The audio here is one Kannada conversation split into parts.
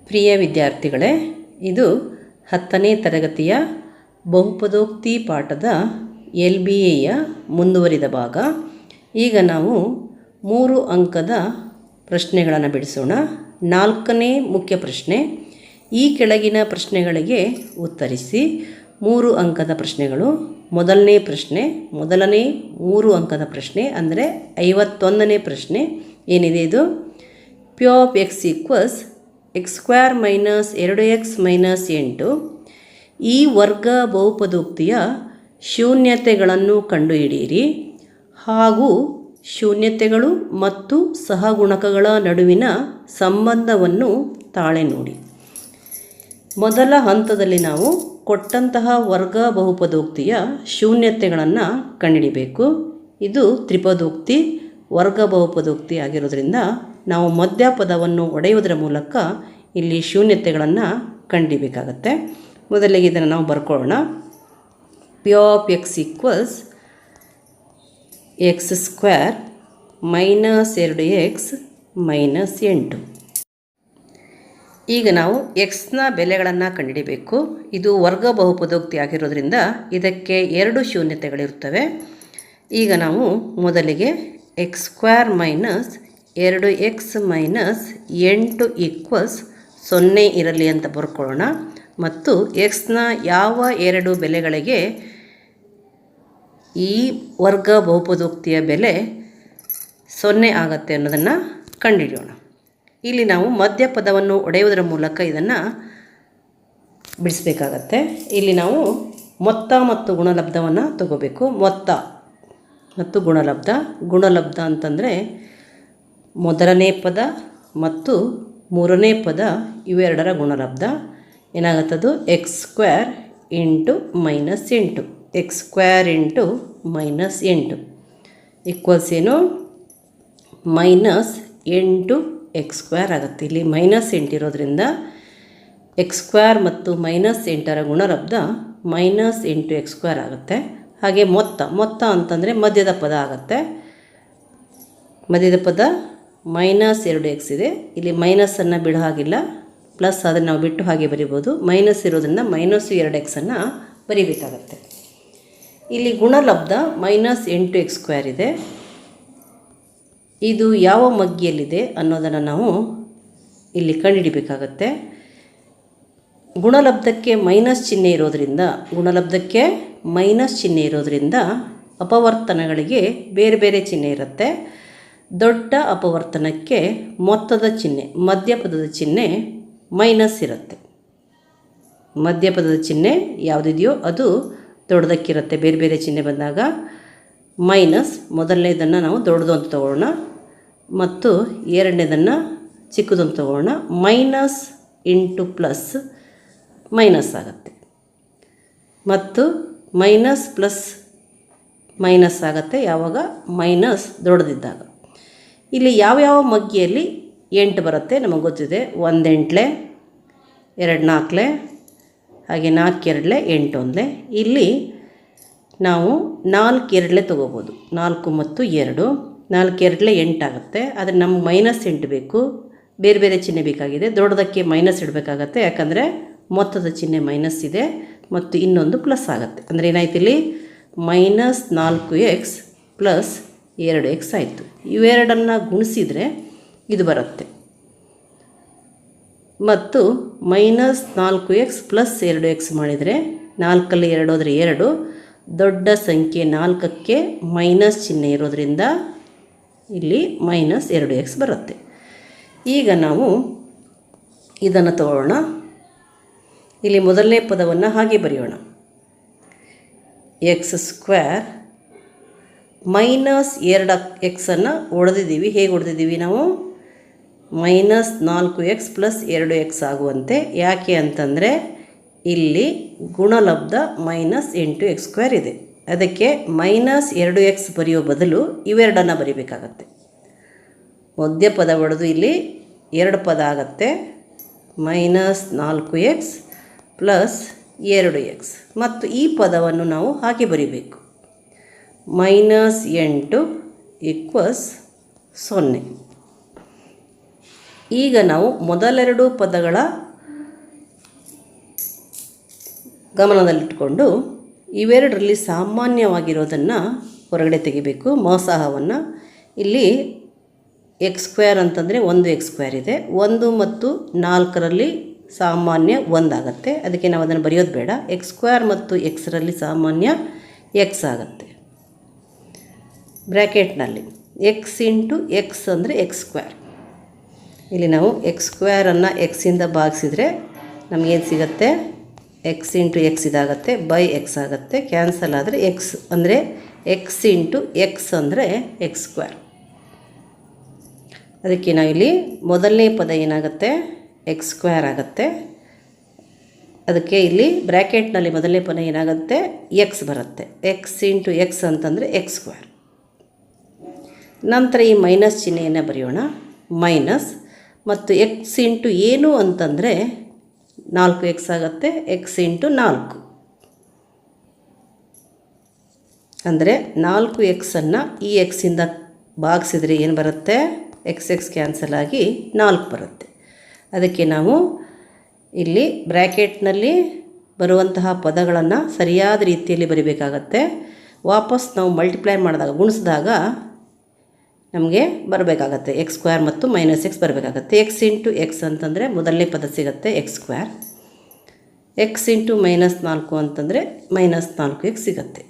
ಪ್ರಿಯ ವಿದ್ಯಾರ್ಥಿಗಳೇ, ಇದು 10ನೇ ತರಗತಿಯ ಬಹುಪದೋಕ್ತಿ ಪಾಠದ LBAಯ ಮುಂದುವರಿದ ಭಾಗ. ಈಗ ನಾವು 3 ಅಂಕದ ಪ್ರಶ್ನೆಗಳನ್ನು ಬಿಡಿಸೋಣ. 4ನೇ ಮುಖ್ಯ ಪ್ರಶ್ನೆ, ಈ ಕೆಳಗಿನ ಪ್ರಶ್ನೆಗಳಿಗೆ ಉತ್ತರಿಸಿ. 3 ಅಂಕದ ಪ್ರಶ್ನೆಗಳು. ಮೊದಲನೇ ಪ್ರಶ್ನೆ, ಮೊದಲನೇ 3 ಅಂಕದ ಪ್ರಶ್ನೆ ಅಂದರೆ 51ನೇ ಪ್ರಶ್ನೆ ಏನಿದೆ ಇದು, P of x equals x square minus 2x minus 8 ಈ ವರ್ಗ ಬಹುಪದೋಕ್ತಿಯ ಶೂನ್ಯತೆಗಳನ್ನು ಕಂಡುಹಿಡಿಯಿರಿ ಹಾಗೂ ಶೂನ್ಯತೆಗಳು ಮತ್ತು ಸಹಗುಣಕಗಳ ನಡುವಿನ ಸಂಬಂಧವನ್ನು ತಾಳೆ ನೋಡಿ. ಮೊದಲ ಹಂತದಲ್ಲಿ ನಾವು ಕೊಟ್ಟಂತಹ ವರ್ಗ ಬಹುಪದೋಕ್ತಿಯ ಶೂನ್ಯತೆಗಳನ್ನು ಕಂಡುಹಿಡಿಯಬೇಕು. ಇದು ತ್ರಿಪದೋಕ್ತಿ ವರ್ಗ ಬಹುಪದೋಕ್ತಿ ಆಗಿರೋದ್ರಿಂದ ನಾವು ಮಧ್ಯಪದವನ್ನು ಒಡೆಯುವುದರ ಮೂಲಕ ಇಲ್ಲಿ ಶೂನ್ಯತೆಗಳನ್ನು ಕಂಡುಹಿಡಿಯಬೇಕಾಗತ್ತೆ. ಮೊದಲಿಗೆ ಇದನ್ನು ನಾವು ಬರ್ಕೊಳ್ಳೋಣ. P of x equals x square minus 2x minus 8. ಈಗ ನಾವು ಎಕ್ಸ್ನ ಬೆಲೆಗಳನ್ನು ಕಂಡುಹಿಡಿಯಬೇಕು. ಇದು ವರ್ಗ ಬಹುಪದೋಕ್ತಿ ಆಗಿರೋದ್ರಿಂದ ಇದಕ್ಕೆ 2 ಶೂನ್ಯತೆಗಳಿರ್ತವೆ. ಈಗ ನಾವು ಮೊದಲಿಗೆ x square minus 2x minus 8 equals 0 ಇರಲಿ ಅಂತ ಬರ್ಕೊಳ್ಳೋಣ. ಮತ್ತು ಎಕ್ಸ್ನ ಯಾವ 2 ಬೆಲೆಗಳಿಗೆ ಈ ವರ್ಗ ಬಹುಪದೋಕ್ತಿಯ ಬೆಲೆ 0 ಆಗತ್ತೆ ಅನ್ನೋದನ್ನು ಕಂಡುಹಿಡಿಯೋಣ. ಇಲ್ಲಿ ನಾವು ಮಧ್ಯಪದವನ್ನು ಒಡೆಯುವುದರ ಮೂಲಕ ಇದನ್ನು ಬಿಡಿಸಬೇಕಾಗತ್ತೆ. ಇಲ್ಲಿ ನಾವು ಮೊತ್ತ ಮತ್ತು ಗುಣಲಬ್ಧವನ್ನು ತಗೋಬೇಕು. ಮೊತ್ತ ಮತ್ತು ಗುಣಲಬ್ಧ. ಗುಣಲಬ್ಧ ಅಂತಂದರೆ ಮೊದಲನೇ ಪದ ಮತ್ತು 3ನೇ ಪದ ಇವೆರಡರ ಗುಣಲಬ್ಧ ಏನಾಗುತ್ತದು, x square into minus 8. X square into minus 8 equals ಏನು, ಮೈನಸ್ 8 ಎಕ್ಸ್ ಸ್ಕ್ವೇರ್ ಆಗುತ್ತೆ. ಇಲ್ಲಿ ಮೈನಸ್ 8 ಇರೋದ್ರಿಂದ ಎಕ್ಸ್ ಸ್ಕ್ವೇರ್ ಮತ್ತು ಮೈನಸ್ 8ರ ಗುಣಲಬ್ಧ ಮೈನಸ್ 8 ಎಕ್ಸ್ ಸ್ಕ್ವೇರ್ ಆಗುತ್ತೆ. ಹಾಗೆ ಮೊತ್ತ ಅಂತಂದರೆ ಮಧ್ಯದ ಪದ ಆಗುತ್ತೆ. ಮಧ್ಯದ ಪದ ಮೈನಸ್ 2x ಇದೆ. ಇಲ್ಲಿ ಮೈನಸನ್ನು ಬಿಡೋ ಹಾಗಿಲ್ಲ, ಪ್ಲಸ್ ಅದನ್ನು ನಾವು ಬಿಟ್ಟು ಹಾಗೆ ಬರಿಬೋದು. ಮೈನಸ್ ಇರೋದ್ರಿಂದ ಮೈನಸ್ 2x ಬರಿಬೇಕಾಗತ್ತೆ. ಇಲ್ಲಿ ಗುಣಲಬ್ಧ ಮೈನಸ್ 8 ಎಕ್ಸ್ ಸ್ಕ್ವೇರ್ ಇದೆ. ಇದು ಯಾವ ಮಗ್ಗಿಯಲ್ಲಿದೆ ಅನ್ನೋದನ್ನು ನಾವು ಇಲ್ಲಿ ಕಂಡುಹಿಡಿಬೇಕಾಗತ್ತೆ. ಗುಣಲಬ್ಧಕ್ಕೆ ಮೈನಸ್ ಚಿಹ್ನೆ ಇರೋದ್ರಿಂದ ಅಪವರ್ತನಗಳಿಗೆ ಬೇರೆ ಬೇರೆ ಚಿಹ್ನೆ ಇರುತ್ತೆ. ದೊಡ್ಡ ಅಪವರ್ತನಕ್ಕೆ ಮೊತ್ತದ ಚಿಹ್ನೆ, ಮಧ್ಯಪದದ ಚಿಹ್ನೆ ಮೈನಸ್ ಇರುತ್ತೆ. ಮಧ್ಯಪದದ ಚಿಹ್ನೆ ಯಾವುದಿದೆಯೋ ಅದು ದೊಡ್ಡದಕ್ಕಿರುತ್ತೆ. ಬೇರೆ ಬೇರೆ ಚಿಹ್ನೆ ಬಂದಾಗ ಮೈನಸ್, ಮೊದಲನೇದನ್ನು ನಾವು ದೊಡ್ಡದು ಅಂತ ತಗೊಳ್ಳೋಣ ಮತ್ತು ಎರಡನೇದನ್ನು ಚಿಕ್ಕದು ಅಂತ ತಗೊಳ್ಳೋಣ. ಮೈನಸ್ ಇಂಟು ಪ್ಲಸ್ ಮೈನಸ್ ಆಗುತ್ತೆ ಮತ್ತು ಮೈನಸ್ ಪ್ಲಸ್ ಮೈನಸ್ ಆಗುತ್ತೆ ಯಾವಾಗ ಮೈನಸ್ ದೊಡ್ಡದಿದ್ದಾಗ. ಇಲ್ಲಿ ಯಾವ್ಯಾವ ಮಗ್ಗಿಯಲ್ಲಿ 8 ಬರುತ್ತೆ ನಮಗೆ ಗೊತ್ತಿದೆ. 1 8 2 4 ಹಾಗೆ 4 2 8 1. ಇಲ್ಲಿ ನಾವು 4 2 ತೊಗೋಬೋದು. 4 ಮತ್ತು 2, 4 2 8 ಆಗುತ್ತೆ. ಆದರೆ ನಮ್ಗೆ ಮೈನಸ್ 8 ಬೇಕು, ಬೇರೆ ಬೇರೆ ಚಿಹ್ನೆ ಬೇಕಾಗಿದೆ. ದೊಡ್ಡದಕ್ಕೆ ಮೈನಸ್ ಇಡಬೇಕಾಗತ್ತೆ, ಯಾಕಂದರೆ ಮೊತ್ತದ ಚಿಹ್ನೆ ಮೈನಸ್ ಇದೆ ಮತ್ತು ಇನ್ನೊಂದು ಪ್ಲಸ್ ಆಗುತ್ತೆ. ಅಂದರೆ ಏನಾಯ್ತು, ಇಲ್ಲಿ ಮೈನಸ್ 4x ಪ್ಲಸ್ 2x ಆಯಿತು. ಇವೆರಡನ್ನು ಗುಣಿಸಿದರೆ ಇದು ಬರುತ್ತೆ. ಮತ್ತು ಮೈನಸ್ 4x ಪ್ಲಸ್ 2x ಮಾಡಿದರೆ 4ರಲ್ಲಿ 2 ಹೋದರೆ 2, ದೊಡ್ಡ ಸಂಖ್ಯೆ 4ಕ್ಕೆ ಮೈನಸ್ ಚಿಹ್ನೆ ಇರೋದರಿಂದ ಇಲ್ಲಿ ಮೈನಸ್ 2x ಬರುತ್ತೆ. ಈಗ ನಾವು ಇದನ್ನು ತಗೊಳ್ಳೋಣ. ಇಲ್ಲಿ ಮೊದಲನೇ ಪದವನ್ನು ಹಾಗೆ ಬರೆಯೋಣ. X square minus 2x ಹೊಡೆದಿದ್ದೀವಿ. ಹೇಗೆ ಹೊಡೆದಿದ್ದೀವಿ ನಾವು, ಮೈನಸ್ 4x ಪ್ಲಸ್ 2x ಆಗುವಂತೆ. ಯಾಕೆ ಅಂತಂದರೆ ಇಲ್ಲಿ ಗುಣಲಬ್ಧ ಮೈನಸ್ 8 ಎಕ್ಸ್ ಸ್ಕ್ವೇರ್ ಇದೆ. ಅದಕ್ಕೆ ಮೈನಸ್ 2x ಬರೆಯೋ ಬದಲು ಇವೆರಡನ್ನು ಬರೀಬೇಕಾಗತ್ತೆ. ಮಧ್ಯಪದ ಹೊಡೆದು ಇಲ್ಲಿ 2 ಪದ ಆಗುತ್ತೆ. ಮೈನಸ್ 4x ಪ್ಲಸ್ 2x ಮತ್ತು ಈ ಪದವನ್ನು ನಾವು ಹಾಗೆ ಬರಿಬೇಕು. Minus 8 equals 0. ಈಗ ನಾವು ಮೊದಲೆರಡು ಪದಗಳ ಗಮನದಲ್ಲಿಟ್ಟುಕೊಂಡು ಇವೆರಡರಲ್ಲಿ ಸಾಮಾನ್ಯವಾಗಿರೋದನ್ನು ಹೊರಗಡೆ ತೆಗಿಬೇಕು. ಮಸಾಹವನ್ನು ಇಲ್ಲಿ ಎಕ್ಸ್ ಸ್ಕ್ವೇರ್ ಅಂತಂದರೆ 1 ಎಕ್ಸ್ ಸ್ಕ್ವೇರ್ ಇದೆ. 1 ಮತ್ತು 4ರಲ್ಲಿ ಸಾಮಾನ್ಯ 1 ಆಗುತ್ತೆ. ಅದಕ್ಕೆ ನಾವು ಅದನ್ನು ಬರೆಯೋದು ಬೇಡ. ಎಕ್ಸ್ ಸ್ಕ್ವೇರ್ ಮತ್ತು ಎಕ್ಸ್ರಲ್ಲಿ ಸಾಮಾನ್ಯ ಎಕ್ಸ್ ಆಗುತ್ತೆ. ಬ್ರ್ಯಾಕೆಟ್ನಲ್ಲಿ ಎಕ್ಸ್ ಇಂಟು ಎಕ್ಸ್ ಅಂದರೆ ಎಕ್ಸ್ ಸ್ಕ್ವೇರ್. ಇಲ್ಲಿ ನಾವು ಎಕ್ಸ್ ಸ್ಕ್ವೇರನ್ನು ಎಕ್ಸಿಂದ ಭಾಗಿಸಿದರೆ ನಮಗೇನು ಸಿಗುತ್ತೆ? ಎಕ್ಸ್ ಇಂಟು ಎಕ್ಸ್ ಇದಾಗುತ್ತೆ, ಬೈ ಎಕ್ಸ್ ಆಗುತ್ತೆ. ಕ್ಯಾನ್ಸಲ್ ಆದರೆ ಎಕ್ಸ್ ಅಂದರೆ ಎಕ್ಸ್ ಇಂಟು ಎಕ್ಸ್ ಅಂದರೆ ಎಕ್ಸ್ ಸ್ಕ್ವೇರ್. ಅದಕ್ಕೆ ನಾವಿಲ್ಲಿ ಮೊದಲನೇ ಪದ ಏನಾಗುತ್ತೆ? ಎಕ್ಸ್ ಸ್ಕ್ವೇರ್ ಆಗುತ್ತೆ. ಅದಕ್ಕೆ ಇಲ್ಲಿ ಬ್ರ್ಯಾಕೆಟ್ನಲ್ಲಿ ಮೊದಲನೇ ಪದ ಏನಾಗುತ್ತೆ? ಎಕ್ಸ್ ಬರುತ್ತೆ. ಎಕ್ಸ್ ಇಂಟು ಎಕ್ಸ್ ಅಂತಂದರೆ ಎಕ್ಸ್ ಸ್ಕ್ವೇರ್. ನಂತರ ಈ ಮೈನಸ್ ಚಿಹ್ನೆಯನ್ನು ಬರೆಯೋಣ. ಮೈನಸ್ ಮತ್ತು ಎಕ್ಸ್ ಇಂಟು ಏನು ಅಂತಂದರೆ 4 ಎಕ್ಸ್ ಆಗುತ್ತೆ. ಎಕ್ಸ್ ಇಂಟು 4 ಅಂದರೆ 4 ಎಕ್ಸನ್ನು ಈ ಎಕ್ಸಿಂದ ಭಾಗಿಸಿದರೆ ಏನು ಬರುತ್ತೆ? ಎಕ್ಸ್ ಎಕ್ಸ್ ಕ್ಯಾನ್ಸಲ್ ಆಗಿ 4 ಬರುತ್ತೆ. ಅದಕ್ಕೆ ನಾವು ಇಲ್ಲಿ ಬ್ರ್ಯಾಕೆಟ್ನಲ್ಲಿ ಬರುವಂತಹ ಪದಗಳನ್ನು ಸರಿಯಾದ ರೀತಿಯಲ್ಲಿ ಬರಿಬೇಕಾಗತ್ತೆ. ವಾಪಸ್ ನಾವು ಮಲ್ಟಿಪ್ಲೈ ಮಾಡಿದಾಗ, ಗುಣಿಸಿದಾಗ ನಮಗೆ ಬರಬೇಕಾಗತ್ತೆ ಎಕ್ಸ್ ಸ್ಕ್ವೇರ್ ಮತ್ತು ಮೈನಸ್ ಎಕ್ಸ್ ಬರಬೇಕಾಗತ್ತೆ. ಎಕ್ಸ್ ಇಂಟು ಎಕ್ಸ್ ಅಂತಂದರೆ ಮೊದಲನೇ ಪದ ಸಿಗುತ್ತೆ ಎಕ್ಸ್ ಸ್ಕ್ವೇರ್. ಎಕ್ಸ್ ಇಂಟು -4 ಅಂತಂದರೆ -4 ಎಕ್ಸ್ ಸಿಗುತ್ತೆ.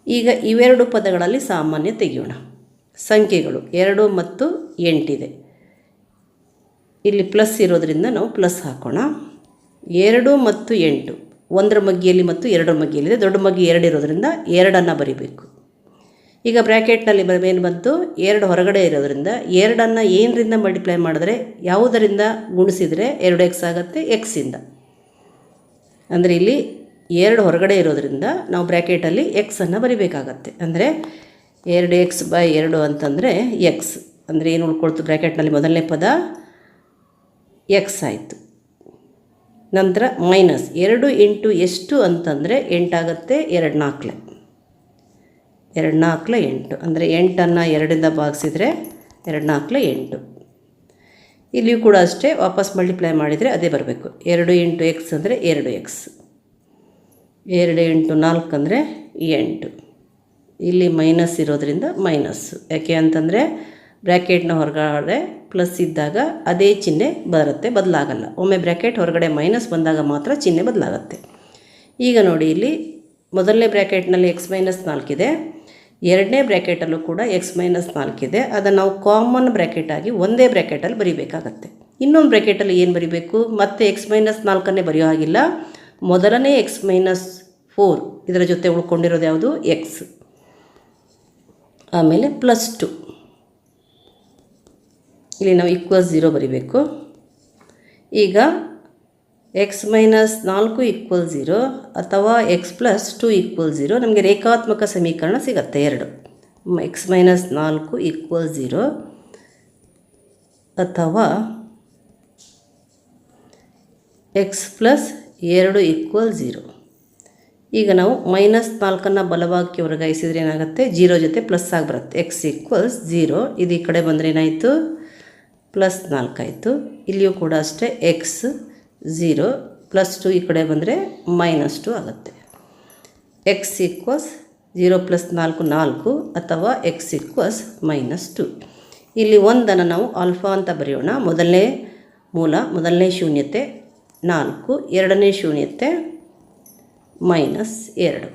ಈಗ ಇವೆರಡು ಪದಗಳಲ್ಲಿ ಸಾಮಾನ್ಯ ತೆಗೆಯೋಣ. ಸಂಖ್ಯೆಗಳು 2 ಮತ್ತು 8 ಇದೆ. ಇಲ್ಲಿ ಪ್ಲಸ್ ಇರೋದರಿಂದ ನಾವು ಪ್ಲಸ್ ಹಾಕೋಣ. 2 ಮತ್ತು 8 1ರ ಮಗ್ಗಿಯಲ್ಲಿ ಮತ್ತು 2ರ ಮಗ್ಗಿಯಲ್ಲಿದೆ. ದೊಡ್ಡ ಮಗ್ಗಿ 2 ಇರೋದರಿಂದ 2ಅನ್ನು ಬರಿಬೇಕು. ಈಗ ಬ್ರ್ಯಾಕೆಟ್ನಲ್ಲಿ ಏನು ಬಂತು? 2 ಹೊರಗಡೆ ಇರೋದರಿಂದ 2ಅನ್ನು ಏನರಿಂದ ಮಲ್ಟಿಪ್ಲೈ ಮಾಡಿದ್ರೆ, ಯಾವುದರಿಂದ ಗುಣಿಸಿದರೆ 2x ಆಗುತ್ತೆ? ಎಕ್ಸಿಂದ. ಅಂದರೆ ಇಲ್ಲಿ 2 ಹೊರಗಡೆ ಇರೋದರಿಂದ ನಾವು ಬ್ರ್ಯಾಕೆಟಲ್ಲಿ ಎಕ್ಸನ್ನು ಬರಿಬೇಕಾಗತ್ತೆ. ಅಂದರೆ 2x/2 ಅಂತಂದರೆ ಎಕ್ಸ್. ಅಂದರೆ ಏನು ಉಳ್ಕೊಳ್ತು? ಬ್ರ್ಯಾಕೆಟ್ನಲ್ಲಿ ಮೊದಲನೇ ಪದ ಎಕ್ಸ್ ಆಯಿತು. ನಂತರ ಮೈನಸ್ 2 ಇಂಟು ಎಷ್ಟು ಅಂತಂದರೆ 8 ಆಗುತ್ತೆ. 2 4 2 4 8 ಅಂದರೆ 8ಅನ್ನು 2ರಿಂದ ಭಾಗಿಸಿದರೆ 2 4 8. ಇಲ್ಲಿಯೂ ಕೂಡ ಅಷ್ಟೇ, ವಾಪಸ್ ಮಲ್ಟಿಪ್ಲೈ ಮಾಡಿದರೆ ಅದೇ ಬರಬೇಕು. 2 ಇಂಟು ಎಕ್ಸ್ ಅಂದರೆ 2x. 2 ಇಂಟು 4 ಅಂದರೆ 8. ಇಲ್ಲಿ ಮೈನಸ್ ಇರೋದರಿಂದ ಮೈನಸ್ಸು. ಯಾಕೆ ಅಂತಂದರೆ ಬ್ರ್ಯಾಕೆಟ್ನ ಹೊರಗಡೆ ಪ್ಲಸ್ ಇದ್ದಾಗ ಅದೇ ಚಿಹ್ನೆ ಬರುತ್ತೆ, ಬದಲಾಗಲ್ಲ. ಒಮ್ಮೆ ಬ್ರ್ಯಾಕೆಟ್ ಹೊರಗಡೆ ಮೈನಸ್ ಬಂದಾಗ ಮಾತ್ರ ಚಿಹ್ನೆ ಬದಲಾಗುತ್ತೆ. ಈಗ ನೋಡಿ, ಇಲ್ಲಿ ಮೊದಲನೇ ಬ್ರ್ಯಾಕೆಟ್ನಲ್ಲಿ x-4 ಇದೆ. ಎರಡನೇ ಬ್ರ್ಯಾಕೆಟಲ್ಲೂ ಕೂಡ x-4 ಇದೆ. ಅದನ್ನು ನಾವು ಕಾಮನ್ ಬ್ರ್ಯಾಕೆಟ್ ಆಗಿ ಒಂದೇ ಬ್ರ್ಯಾಕೆಟಲ್ಲಿ ಬರೀಬೇಕಾಗತ್ತೆ. ಇನ್ನೊಂದು ಬ್ರ್ಯಾಕೆಟಲ್ಲಿ ಏನು ಬರೀಬೇಕು? ಮತ್ತೆ x-4ಅನ್ನೇ ಬರೆಯೋ ಹಾಗಿಲ್ಲ. ಮೊದಲನೇ x-4 ಇದರ ಜೊತೆ ಉಳ್ಕೊಂಡಿರೋದು ಯಾವುದು? ಎಕ್ಸ್. ಆಮೇಲೆ +2. ಇಲ್ಲಿ ನಾವು =0 ಬರೀಬೇಕು. ಈಗ x-4 = 0 ಅಥವಾ x + 2 = 0. ನಮಗೆ ರೇಖಾತ್ಮಕ ಸಮೀಕರಣ ಸಿಗುತ್ತೆ 2. x-4 = 0 ಅಥವಾ x + 2 = 0. ಈಗ ನಾವು -4ಅನ್ನು ಬಲಭಾಗಕ್ಕೆ ವರ್ಗಾಯಿಸಿದರೆ ಏನಾಗುತ್ತೆ? 0 ಜೊತೆ ಪ್ಲಸ್ ಆಗಿ ಬರುತ್ತೆ. x = 0. ಇದು ಈ ಕಡೆ ಬಂದರೆ ಏನಾಯಿತು? +4 ಆಯಿತು. ಇಲ್ಲಿಯೂ ಕೂಡ ಅಷ್ಟೇ, x 0 +2 ಈ ಕಡೆ ಬಂದರೆ -2 ಆಗುತ್ತೆ. x = 0 + 4 4 ಅಥವಾ x = -2. ಇಲ್ಲಿ 1ಅನ್ನು ನಾವು ಆಲ್ಫಾ ಅಂತ ಬರೆಯೋಣ. ಮೊದಲನೇ ಮೂಲ, ಮೊದಲನೇ ಶೂನ್ಯತೆ 4, ಎರಡನೇ ಶೂನ್ಯತೆ -2.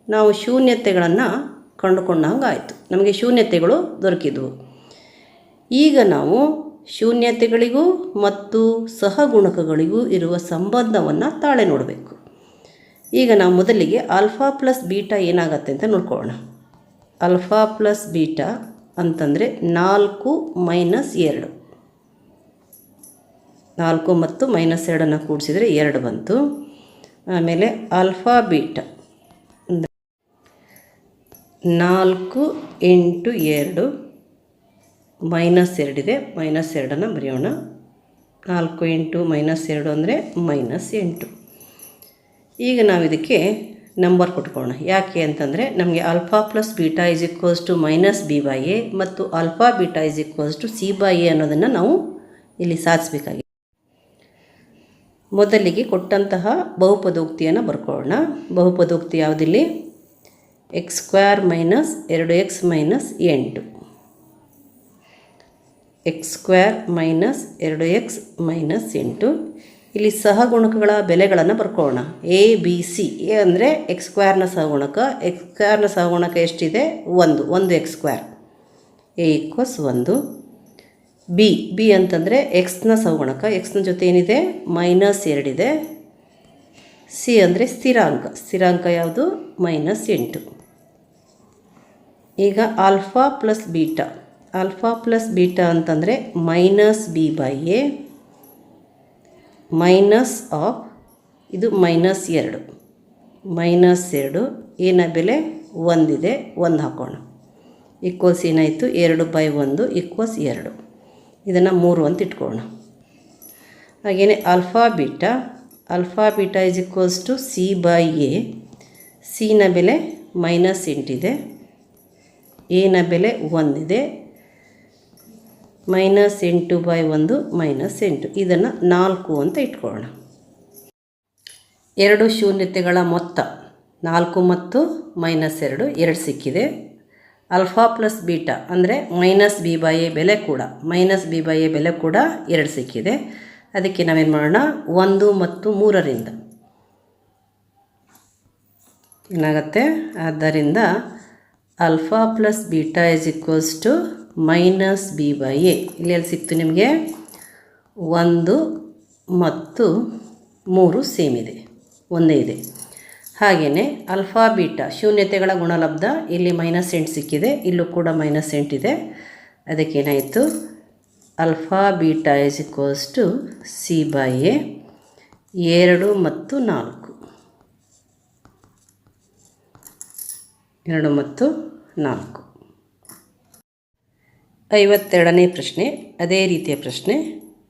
ನಾವು ಶೂನ್ಯತೆಗಳನ್ನು ಕಂಡುಕೊಂಡಂಗೆ ಆಯಿತು. ನಮಗೆ ಶೂನ್ಯತೆಗಳು ದೊರಕಿದ್ವು. ಈಗ ನಾವು ಶೂನ್ಯತೆಗಳಿಗೂ ಮತ್ತು ಸಹಗುಣಕಗಳಿಗೂ ಇರುವ ಸಂಬಂಧವನ್ನು ತಾಳೆ ನೋಡಬೇಕು. ಈಗ ನಾವು ಮೊದಲಿಗೆ ಆಲ್ಫಾ ಪ್ಲಸ್ ಬೀಟಾ ಏನಾಗುತ್ತೆ ಅಂತ ನೋಡ್ಕೊಳ್ಳೋಣ. ಆಲ್ಫಾ ಪ್ಲಸ್ ಬೀಟಾ ಅಂತಂದರೆ 4 - 2. 4 ಮತ್ತು -2ಅನ್ನು ಕೂಡಿಸಿದರೆ 2 ಬಂತು. ಆಮೇಲೆ ಆಲ್ಫಾ ಬೀಟಾ ಅಂದರೆ 4 × 2 -2 ಇದೆ. -2ಅನ್ನು ಬರೆಯೋಣ. 4 × -2 ಅಂದರೆ -8. ಈಗ ನಾವು ಇದಕ್ಕೆ ನಂಬರ್ ಕೊಟ್ಕೊಳ್ಳೋಣ. ಯಾಕೆ ಅಂತಂದರೆ ನಮಗೆ alpha plus beta is equals to minus B by a ಮತ್ತು alpha beta is equals to C by a ಅನ್ನೋದನ್ನು ನಾವು ಇಲ್ಲಿ ಸಾಧಿಸಬೇಕಾಗಿದೆ. ಮೊದಲಿಗೆ ಕೊಟ್ಟಂತಹ ಬಹುಪದೋಕ್ತಿಯನ್ನು ಬರ್ಕೊಳ್ಳೋಣ. ಬಹುಪದೋಕ್ತಿ ಯಾವುದಿಲ್ಲಿ? X square minus 2x minus 8, x square minus 2x minus 8. ಇಲ್ಲಿ ಸಹಗುಣಕಗಳ ಬೆಲೆಗಳನ್ನು ಬರ್ಕೊಳ್ಳೋಣ. A b c. ಎ ಅಂದರೆ ಎಕ್ಸ್ ಸ್ಕ್ವೇರ್ನ ಸಹಗುಣಕ. ಎಕ್ಸ್ ಸ್ಕ್ವೇರ್ನ ಸಹಗುಣಕ ಎಷ್ಟಿದೆ? 1 x square. A equals 1. B ಅಂತಂದರೆ ಎಕ್ಸ್ನ ಸಹಗುಣಕ. ಎಕ್ಸ್ನ ಜೊತೆ ಏನಿದೆ? -2 ಇದೆ. ಸಿ ಅಂದರೆ ಸ್ಥಿರಾಂಕ ಯಾವುದು? -8. ಈಗ ಆಲ್ಫಾ ಪ್ಲಸ್ ಬೀಟಾ ಅಂತಂದರೆ minus B by A minus of ಇದು -2 ಏನ ಬೆಲೆ 1 ಇದೆ, 1 ಹಾಕೋಣ. ಈಕ್ವಲ್ಸ್ ಏನಾಯಿತು? 2/1 ಈಕ್ವಲ್ಸ್ 2. ಇದನ್ನು 3 ಅಂತ ಇಟ್ಕೊಳ್ಳೋಣ. ಹಾಗೆಯೇ alpha beta is equals to C by a. ಸಿನ ಬೆಲೆ -8 ಇದೆ, ಎನ ಬೆಲೆ 1 ಇದೆ. -8/1 -8. ಇದನ್ನು 4 ಅಂತ ಇಟ್ಕೊಳ್ಳೋಣ. ಎರಡು ಶೂನ್ಯತೆಗಳ ಮೊತ್ತ 4 ಮತ್ತು -2 2 ಸಿಕ್ಕಿದೆ. ಆಲ್ಫಾ ಪ್ಲಸ್ ಬೀಟಾ ಅಂದರೆ ಮೈನಸ್ ಬಿ ಬೈ ಎ ಬೆಲೆ ಕೂಡ 2 ಸಿಕ್ಕಿದೆ. ಅದಕ್ಕೆ ನಾವೇನು ಮಾಡೋಣ? 1 ಮತ್ತು 3ರಿಂದ ಏನಾಗುತ್ತೆ? ಆದ್ದರಿಂದ alpha plus beta is equals to minus B by A. ಇಲ್ಲಿ ಸಿಕ್ತು ನಿಮಗೆ? 1 ಮತ್ತು 3 ಸೇಮ್ ಇದೆ, ಒಂದೇ ಇದೆ. ಹಾಗೆಯೇ ಆಲ್ಫಾ ಬೀಟಾ ಶೂನ್ಯತೆಗಳ ಗುಣಲಬ್ಧ. ಇಲ್ಲಿ -8 ಸಿಕ್ಕಿದೆ, ಇಲ್ಲೂ ಕೂಡ -8 ಇದೆ. ಅದಕ್ಕೇನಾಯಿತು? Alpha beta is equals to C by a 2 ಮತ್ತು 4. 2 ಮತ್ತು 4. 52ನೇ ಪ್ರಶ್ನೆ ಅದೇ ರೀತಿಯ ಪ್ರಶ್ನೆ.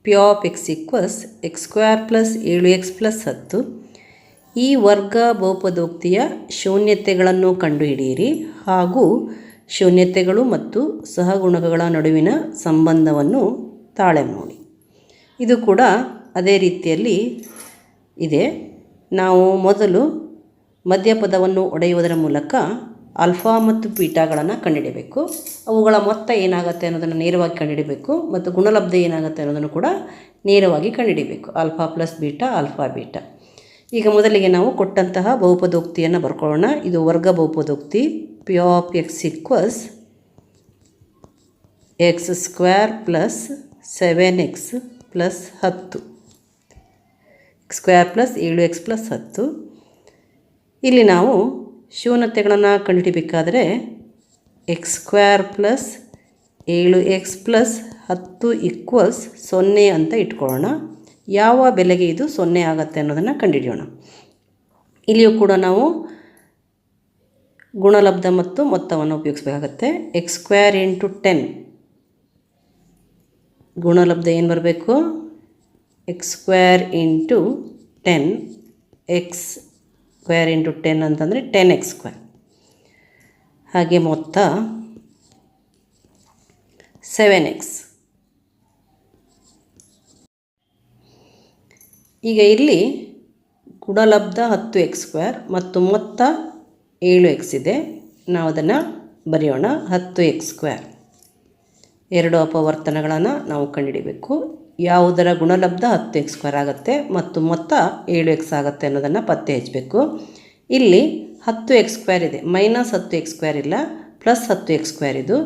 P of x equals x square plus 7x plus 10. ಈ ವರ್ಗ ಬಹುಪದೋಕ್ತಿಯ ಶೂನ್ಯತೆಗಳನ್ನು ಕಂಡುಹಿಡಿಯಿರಿ ಹಾಗೂ ಶೂನ್ಯತೆಗಳು ಮತ್ತು ಸಹಗುಣಕಗಳ ನಡುವಿನ ಸಂಬಂಧವನ್ನು ತಾಳೆ ನೋಡಿ. ಇದು ಕೂಡ ಅದೇ ರೀತಿಯಲ್ಲಿ ಇದೆ. ನಾವು ಮೊದಲು ಮಧ್ಯಪದವನ್ನು ಒಡೆಯುವುದರ ಮೂಲಕ ಆಲ್ಫಾ ಮತ್ತು ಬೀಟಾಗಳನ್ನು ಕಂಡುಹಿಡಬೇಕು. ಅವುಗಳ ಮೊತ್ತ ಏನಾಗುತ್ತೆ ಅನ್ನೋದನ್ನು ನೇರವಾಗಿ ಕಂಡುಹಿಡಬೇಕು ಮತ್ತು ಗುಣಲಬ್ಧ ಏನಾಗುತ್ತೆ ಅನ್ನೋದನ್ನು ಕೂಡ ನೇರವಾಗಿ ಕಂಡುಹಿಡಬೇಕು. Alpha plus beta, alpha beta. ಈಗ ಮೊದಲಿಗೆ ನಾವು ಕೊಟ್ಟಂತಹ ಬಹುಪದೋಕ್ತಿಯನ್ನು ಬರ್ಕೊಳ್ಳೋಣ. ಇದು ವರ್ಗ ಬಹುಪದೋಕ್ತಿ. P of x equals x square plus 7x plus 10. X square plus 7x plus 10. ಇಲ್ಲಿ ನಾವು ಶೂನ್ಯತೆಗಳನ್ನು ಕಂಡುಹಿಡಿಬೇಕಾದರೆ x square plus 7x plus 10 equals 0 ಅಂತ ಇಟ್ಕೊಳ್ಳೋಣ. ಯಾವ ಬೆಲೆಗೆ ಇದು 0 ಆಗುತ್ತೆ ಅನ್ನೋದನ್ನು ಕಂಡುಹಿಡಿಯೋಣ. ಇಲ್ಲಿಯೂ ಕೂಡ ನಾವು ಗುಣಲಬ್ಧ ಮತ್ತು ಮೊತ್ತವನ್ನು ಉಪಯೋಗಿಸಬೇಕಾಗತ್ತೆ. ಎಕ್ಸ್ ಸ್ಕ್ವೇರ್ ಇಂಟು 10 ಗುಣಲಬ್ಧ ಏನು ಬರಬೇಕು? X square into 10. X square into 10 ಅಂತಂದರೆ 10x ಸ್ಕ್ವೇರ್. ಹಾಗೆ ಮೊತ್ತ 7x. ಈಗ ಇಲ್ಲಿ ಗುಣಲಬ್ಧ 10x ಸ್ಕ್ವೇರ್ ಮತ್ತು ಮೊತ್ತ 7x ಇದೆ. ನಾವು ಅದನ್ನು ಬರೆಯೋಣ. 10x square. ಎರಡು ಅಪವರ್ತನಗಳನ್ನು ನಾವು ಕಂಡುಹಿಡಬೇಕು. ಯಾವುದರ ಗುಣಲಬ್ಧ 10x ಸ್ಕ್ವೇರ್ ಆಗುತ್ತೆ ಮತ್ತು ಮೊತ್ತ 7x ಆಗುತ್ತೆ ಅನ್ನೋದನ್ನು ಪತ್ತೆ ಹಚ್ಚಬೇಕು. ಇಲ್ಲಿ 10x ಸ್ಕ್ವೇರ್ ಇದೆ, -10x ಸ್ಕ್ವೇರ್ ಇಲ್ಲ, +10x ಸ್ಕ್ವೇರ್. ಇದು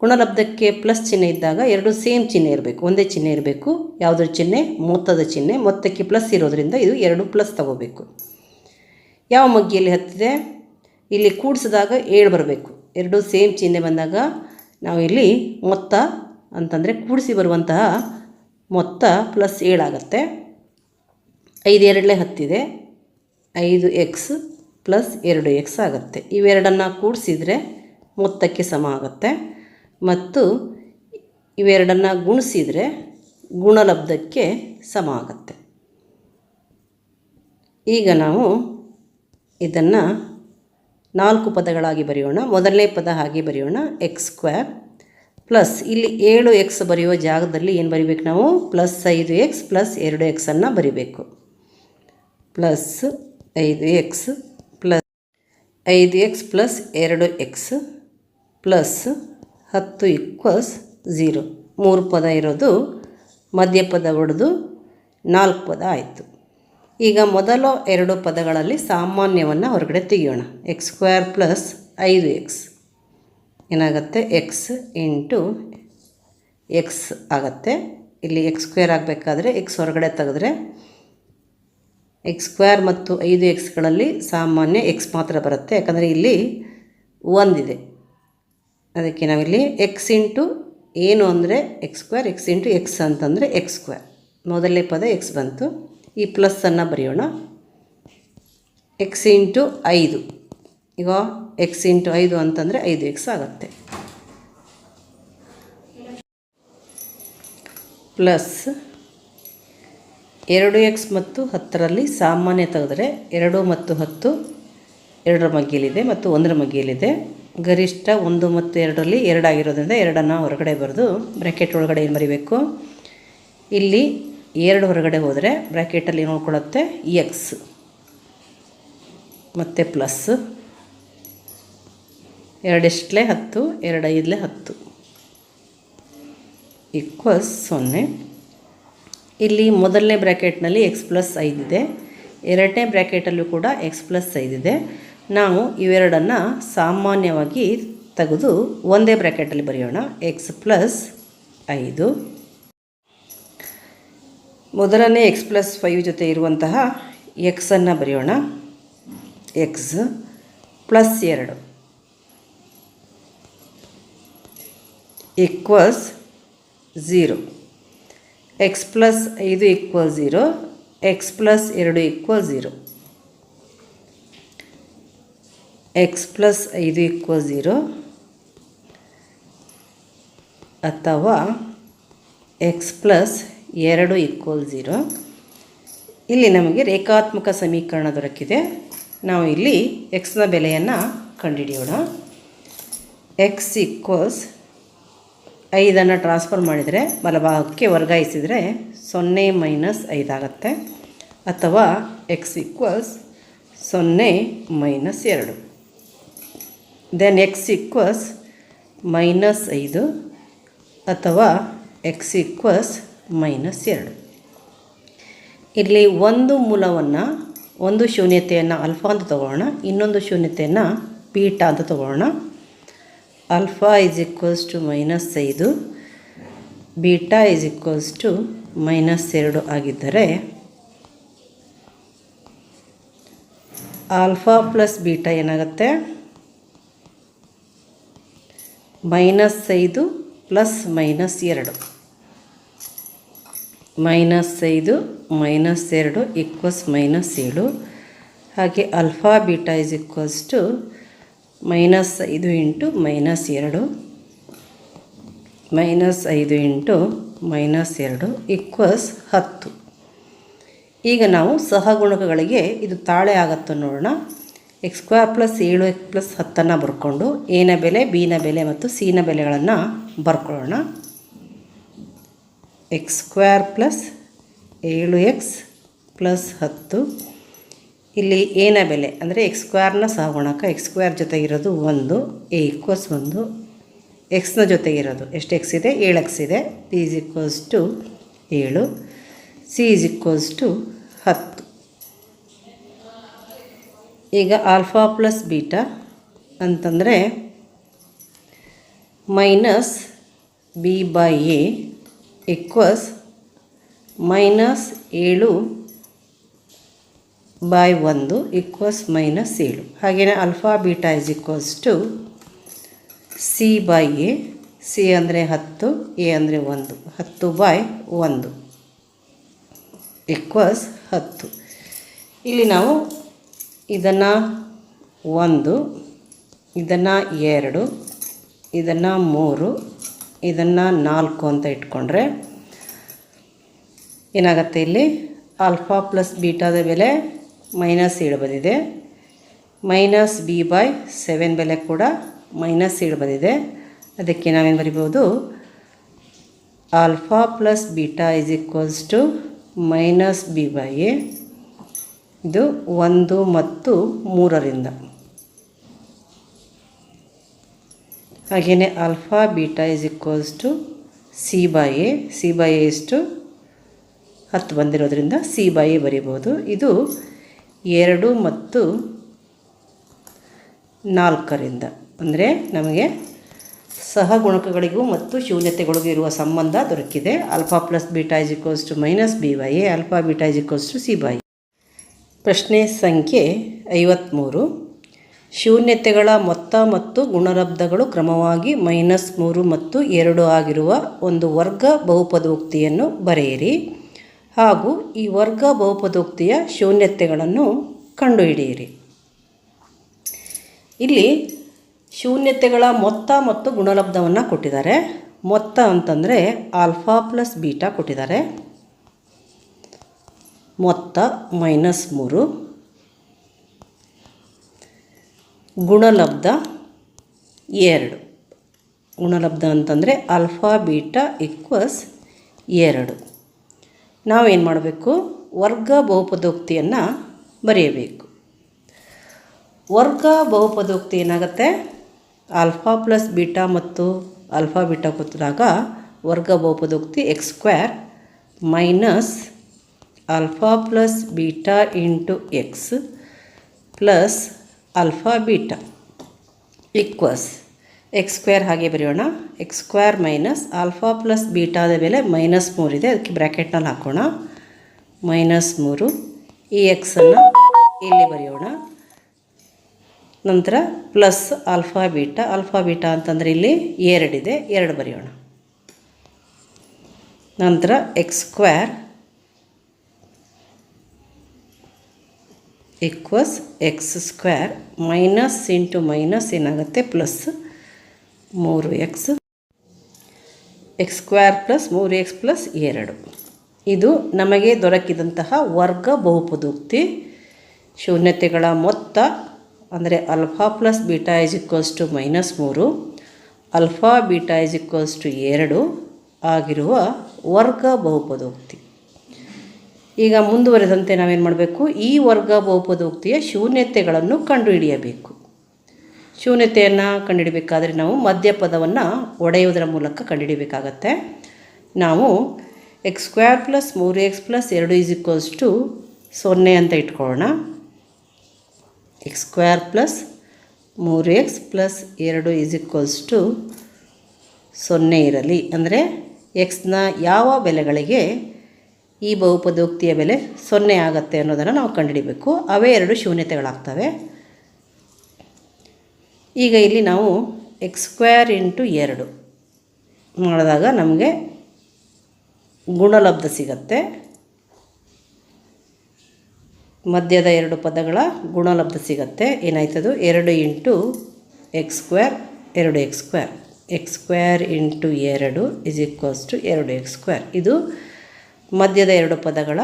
ಗುಣಲಬ್ಧಕ್ಕೆ ಪ್ಲಸ್ ಚಿಹ್ನೆ ಇದ್ದಾಗ ಎರಡು ಸೇಮ್ ಚಿಹ್ನೆ ಇರಬೇಕು, ಒಂದೇ ಚಿಹ್ನೆ ಇರಬೇಕು. ಯಾವುದ್ರ ಚಿಹ್ನೆ? ಮೊತ್ತದ ಚಿಹ್ನೆ. ಮೊತ್ತಕ್ಕೆ ಪ್ಲಸ್ ಇರೋದ್ರಿಂದ ಇದು 2 ಪ್ಲಸ್ ತಗೋಬೇಕು. ಯಾವ ಮಗ್ಗಿಯಲ್ಲಿ ಹತ್ತಿದೆ? ಇಲ್ಲಿ ಕೂಡಿಸಿದಾಗ 7 ಬರಬೇಕು. ಎರಡು ಸೇಮ್ ಚಿಹ್ನೆ ಬಂದಾಗ ನಾವು ಇಲ್ಲಿ ಮೊತ್ತ ಅಂತಂದರೆ ಕೂಡಿಸಿ ಬರುವಂತಹ ಮೊತ್ತ +7 ಆಗುತ್ತೆ. 5 2 10 5x ಪ್ಲಸ್ 2x ಆಗುತ್ತೆ. ಇವೆರಡನ್ನು ಕೂಡಿಸಿದರೆ ಮೊತ್ತಕ್ಕೆ ಸಮ ಆಗುತ್ತೆ ಮತ್ತು ಇವೆರಡನ್ನು ಗುಣಿಸಿದರೆ ಗುಣಲಬ್ಧಕ್ಕೆ ಸಮ ಆಗುತ್ತೆ. ಈಗ ನಾವು ಇದನ್ನು 4 ಪದಗಳಾಗಿ ಬರೆಯೋಣ. ಮೊದಲನೇ ಪದ ಹಾಗೆ ಬರೆಯೋಣ, x² ಪ್ಲಸ್ ಇಲ್ಲಿ 7x ಬರೆಯುವ ಜಾಗದಲ್ಲಿ ಏನು ಬರಿಬೇಕು ನಾವು, ಪ್ಲಸ್ 5x ಪ್ಲಸ್ 2x ಅನ್ನು ಬರಿಬೇಕು. Plus 5x plus 2x plus 10 equals 0. 3 ಪದ ಇರೋದು ಮಧ್ಯಪದ ಹೊಡೆದು 4 ಪದ ಆಯಿತು. ಈಗ ಮೊದಲ 2 ಪದಗಳಲ್ಲಿ ಸಾಮಾನ್ಯವನ್ನು ಹೊರಗಡೆ ತೆಗೆಯೋಣ. x² ಪ್ಲಸ್ 5x ಏನಾಗುತ್ತೆ, x ಇಂಟು x ಆಗುತ್ತೆ. ಇಲ್ಲಿ x² ಆಗಬೇಕಾದ್ರೆ x ಹೊರಗಡೆ ತೆಗೆದ್ರೆ x² ಮತ್ತು 5xಗಳಲ್ಲಿ ಸಾಮಾನ್ಯ x ಮಾತ್ರ ಬರುತ್ತೆ, ಯಾಕಂದರೆ ಇಲ್ಲಿ 1 ಇದೆ. ಅದಕ್ಕೆ ನಾವಿಲ್ಲಿ x ಇಂಟು ಏನು ಅಂದರೆ x² x ಇಂಟು x ಅಂತಂದರೆ x². ಮೊದಲನೇ ಪದ x ಬಂತು. ಈ ಪ್ಲಸ್ಸನ್ನು ಬರೆಯೋಣ. x ಇಂಟು 5, ಈಗ x ಇಂಟು 5 ಅಂತಂದರೆ 5x ಆಗುತ್ತೆ. ಪ್ಲಸ್ 2x ಮತ್ತು 10ರಲ್ಲಿ ಸಾಮಾನ್ಯ ತೆಗೆದರೆ 2 ಮತ್ತು 10 2ರ ಮಗ್ಗಿಲಿದೆ ಮತ್ತು 1ರ ಮಗ್ಗಿಲಿದೆ. ಗರಿಷ್ಠ 1 ಮತ್ತು 2ರಲ್ಲಿ 2 ಆಗಿರೋದ್ರಿಂದ 2ಅನ್ನು ಹೊರಗಡೆ ಬರೆದು ಬ್ರ್ಯಾಕೆಟ್ ಒಳಗಡೆ ಏನು ಬರೀಬೇಕು, ಇಲ್ಲಿ 2 ಹೊರಗಡೆ ಹೋದರೆ ಬ್ರ್ಯಾಕೆಟಲ್ಲಿ ನೋಡ್ಕೊಳ್ಳುತ್ತೆ x ಮತ್ತು ಪ್ಲಸ್ 2 ಎಷ್ಟಲೇ 10 2 5 10 ಈಕ್ವಲ್ಸ್ 0. ಇಲ್ಲಿ ಮೊದಲನೇ ಬ್ರ್ಯಾಕೆಟ್ನಲ್ಲಿ x ಪ್ಲಸ್ 5 ಇದೆ, ಎರಡನೇ ಬ್ರ್ಯಾಕೆಟಲ್ಲೂ ಕೂಡ x ಪ್ಲಸ್ 5 ಇದೆ. ನಾವು ಇವೆರಡನ್ನು ಸಾಮಾನ್ಯವಾಗಿ ತೆಗೆದು ಒಂದೇ ಬ್ರ್ಯಾಕೆಟಲ್ಲಿ ಬರೆಯೋಣ. x ಪ್ಲಸ್ 5 ಮೊದಲನೇ x ಪ್ಲಸ್ 5 ಜೊತೆ ಇರುವಂತಹ xನ್ನು ಬರೆಯೋಣ. x plus 2 equals 0. x plus 5 equal 0, x plus 2 equal 0. x plus 5 equal 0 ಅಥವಾ x ಪ್ಲಸ್ 2 ಈಕ್ವಲ್ 0. ಇಲ್ಲಿ ನಮಗೆ ರೇಖಾತ್ಮಕ ಸಮೀಕರಣ ದೊರಕಿದೆ. ನಾವು ಇಲ್ಲಿ xನ ಬೆಲೆಯನ್ನು ಕಂಡುಹಿಡಿಯೋಣ. x ಈಕ್ವಲ್ಸ್ 5ಅನ್ನು ಟ್ರಾನ್ಸ್ಫರ್ ಮಾಡಿದರೆ ಬಲಭಾಗಕ್ಕೆ ವರ್ಗಾಯಿಸಿದರೆ 0 ಮೈನಸ್ 5 ಆಗುತ್ತೆ, ಅಥವಾ x equals 0 minus 2. Then x equals minus 5 ಅಥವಾ x ಈಕ್ವಲ್ಸ್ ಮೈನಸ್ 2. ಇಲ್ಲಿ ಒಂದು ಮೂಲವನ್ನು, ಒಂದು ಶೂನ್ಯತೆಯನ್ನು ಆಲ್ಫಾ ಅಂತ ತಗೊಳ್ಳೋಣ, ಇನ್ನೊಂದು ಶೂನ್ಯತೆಯನ್ನು ಬೀಟಾ ಅಂತ ತಗೊಳ್ಳೋಣ. Alpha is equals to minus 5, beta is equals to minus 2 ಆಗಿದ್ದರೆ ಆಲ್ಫಾ ಪ್ಲಸ್ ಬೀಟಾ ಏನಾಗುತ್ತೆ, minus 5 plus minus 2. Minus 5 minus 2 equals minus 7. ಹಾಗೆ alpha beta is equals to minus 5 into minus 2, minus 5 into minus 2 equals 10. ಈಗ ನಾವು ಸಹಗುಣಕಗಳಿಗೆ ಇದು ತಾಳೆ ಆಗುತ್ತೋ ನೋಡೋಣ. x² ಪ್ಲಸ್ 7x ಪ್ಲಸ್ 10ಅನ್ನು ಬರ್ಕೊಂಡು ಎನ ಬೆಲೆ, ಬಿನ ಬೆಲೆ ಮತ್ತು ಸಿನ ಬೆಲೆಗಳನ್ನು ಬರ್ಕೊಳ್ಳೋಣ. x² ಪ್ಲಸ್ 7x ಪ್ಲಸ್ 10, ಇಲ್ಲಿ ಎನ ಬೆಲೆ ಅಂದರೆ x² ಸಹಗುಣಕ, x² ಜೊತೆಗಿರೋದು 1, a ಈಕ್ವಲ್ಸ್ 1, ಎಕ್ಸ್ನ ಜೊತೆಗಿರೋದು ಎಷ್ಟು x ಇದೆ, 7x ಇದೆ. p is equals to 7, c is equals to 10. ಈಗ ಆಲ್ಫಾ ಪ್ಲಸ್ ಬೀಟಾ ಅಂತಂದರೆ minus b by a equals minus 7 by 1 equals minus 7. ಹಾಗೆಯೇ alpha beta is equals to C by A, C ಅಂದರೆ 10, ಎ ಅಂದರೆ 1, 10 ಬೈ 1 ಈಕ್ವಲ್ಸ್ 10. ಇಲ್ಲಿ ನಾವು ಇದನ್ನು 1, ಇದನ್ನು 2, ಇದನ್ನು 3, ಇದನ್ನು 4 ಅಂತ ಇಟ್ಕೊಂಡ್ರೆ ಏನಾಗುತ್ತೆ, ಇಲ್ಲಿ ಆಲ್ಫಾ ಪ್ಲಸ್ ಬೀಟಾದ ಬೆಲೆ ಮೈನಸ್ 7 ಬಂದಿದೆ. ಮೈನಸ್ ಬಿ ಬೈ 7 ಬೆಲೆ ಕೂಡ ಮೈನಸ್ ಬಂದಿದೆ. ಅದಕ್ಕೆ ನಾವೇನು ಬರಿಬೋದು, alpha plus beta is equals to minus B by A. ಇದು 1 ಮತ್ತು 3ರಿಂದ. ಹಾಗೆಯೇ alpha beta is equals to C by A. C by A ಇಷ್ಟು 10 ಬಂದಿರೋದ್ರಿಂದ ಸಿ ಬೈ ಎ ಬರೀಬೋದು. ಇದು 2 ಮತ್ತು 4ರಿಂದ. ಅಂದರೆ ನಮಗೆ ಸಹಗುಣಕಗಳಿಗೂ ಮತ್ತು ಶೂನ್ಯತೆಗಳಿಗೂ ಇರುವ ಸಂಬಂಧ ದೊರಕಿದೆ. Alpha plus beta is equals to minus B by A, alpha beta is equals to C by A. ಪ್ರಶ್ನೆ ಸಂಖ್ಯೆ 53. ಶೂನ್ಯತೆಗಳ ಮೊತ್ತ ಮತ್ತು ಗುಣಲಬ್ಧಗಳು ಕ್ರಮವಾಗಿ -3 ಮತ್ತು 2 ಆಗಿರುವ ಒಂದು ವರ್ಗ ಬಹುಪದೋಕ್ತಿಯನ್ನು ಬರೆಯಿರಿ ಹಾಗೂ ಈ ವರ್ಗ ಬಹುಪದೋಕ್ತಿಯ ಶೂನ್ಯತೆಗಳನ್ನು ಕಂಡುಹಿಡಿಯಿರಿ. ಇಲ್ಲಿ ಶೂನ್ಯತೆಗಳ ಮೊತ್ತ ಮತ್ತು ಗುಣಲಬ್ಧವನ್ನು ಕೊಟ್ಟಿದ್ದಾರೆ. ಮೊತ್ತ ಅಂತಂದರೆ ಆಲ್ಫಾ ಪ್ಲಸ್ ಬೀಟಾ ಕೊಟ್ಟಿದ್ದಾರೆ. ಮೊತ್ತ -3. ಗುಣಲಬ್ಧ 2. ಗುಣಲಬ್ಧ ಅಂತಂದರೆ ಆಲ್ಫಾ ಬೀಟಾ ಈಕ್ವಲ್ಸ್ 2. ನಾವೇನು ಮಾಡಬೇಕು, ವರ್ಗ ಬಹುಪದೋಕ್ತಿಯನ್ನು ಬರೆಯಬೇಕು. ವರ್ಗ ಬಹುಪದೋಕ್ತಿ ಏನಾಗುತ್ತೆ, ಆಲ್ಫಾ ಪ್ಲಸ್ ಬೀಟಾ ಮತ್ತು ಆಲ್ಫಾ ಬೀಟಾ ಕೊಟ್ಟಿದಾಗ ವರ್ಗ ಬಹುಪದೋಕ್ತಿ x² minus alpha plus beta into x plus alpha beta equals x² ಹಾಗೆ ಬರೆಯೋಣ. x² ಮೈನಸ್ ಆಲ್ಫಾ ಪ್ಲಸ್ ಬೀಟಾದ ಬೆಲೆ -3 ಇದೆ, ಅದಕ್ಕೆ ಬ್ರ್ಯಾಕೆಟ್ನಲ್ಲಿ ಹಾಕೋಣ. -3 ಈ ಎಕ್ಸನ್ನು ಇಲ್ಲಿ ಬರೆಯೋಣ. ನಂತರ ಪ್ಲಸ್ ಆಲ್ಫಾ ಬೀಟಾ ಅಂತಂದರೆ ಇಲ್ಲಿ 2 ಇದೆ, 2 ಬರೆಯೋಣ. ನಂತರ x² equals x² minus into minus ಏನಾಗುತ್ತೆ plus 3x. x² plus 3x plus 2. ಇದು ನಮಗೆ ದೊರಕಿದಂತಹ ವರ್ಗ ಬಹುಪದೋಕ್ತಿ. ಶೂನ್ಯತೆಗಳ ಮೊತ್ತ ಅಂದರೆ alpha plus beta is equals to -3, alpha beta is equals to 2 ಆಗಿರುವ ವರ್ಗ ಬಹುಪದೋಕ್ತಿ. ಈಗ ಮುಂದುವರೆದಂತೆ ನಾವೇನು ಮಾಡಬೇಕು, ಈ ವರ್ಗ ಬಹುಪದೋಕ್ತಿಯ ಶೂನ್ಯತೆಗಳನ್ನು ಕಂಡುಹಿಡಿಯಬೇಕು. ಶೂನ್ಯತೆಯನ್ನು ಕಂಡುಹಿಡಬೇಕಾದ್ರೆ ನಾವು ಮಧ್ಯಪದವನ್ನು ಒಡೆಯುವುದರ ಮೂಲಕ ಕಂಡುಹಿಡಬೇಕಾಗತ್ತೆ. ನಾವು x² plus 3x plus 2 is equals to 0 ಅಂತ ಇಟ್ಕೊಳ್ಳೋಣ. x² plus 3x plus 2 is equals to 0 ಇರಲಿ. ಅಂದರೆ ಎಕ್ಸ್ನ ಯಾವ ಬೆಲೆಗಳಿಗೆ ಈ ಬಹುಪದೋಕ್ತಿಯ ಬೆಲೆ 0 ಆಗುತ್ತೆ ಅನ್ನೋದನ್ನು ನಾವು ಕಂಡುಹಿಡಬೇಕು. ಅವೇ 2 ಶೂನ್ಯತೆಗಳಾಗ್ತವೆ. ಈಗ ಇಲ್ಲಿ ನಾವು x² ಇಂಟು 2 ಮಾಡಿದಾಗ ನಮಗೆ ಗುಣಲಬ್ಧ ಸಿಗತ್ತೆ. ಮಧ್ಯದ 2 ಪದಗಳ ಗುಣಲಬ್ಧ ಸಿಗತ್ತೆ. ಏನಾಯ್ತದು, 2 into x² 2x². x² into 2 is equals to 2x². ಇದು ಮಧ್ಯದ 2 ಪದಗಳ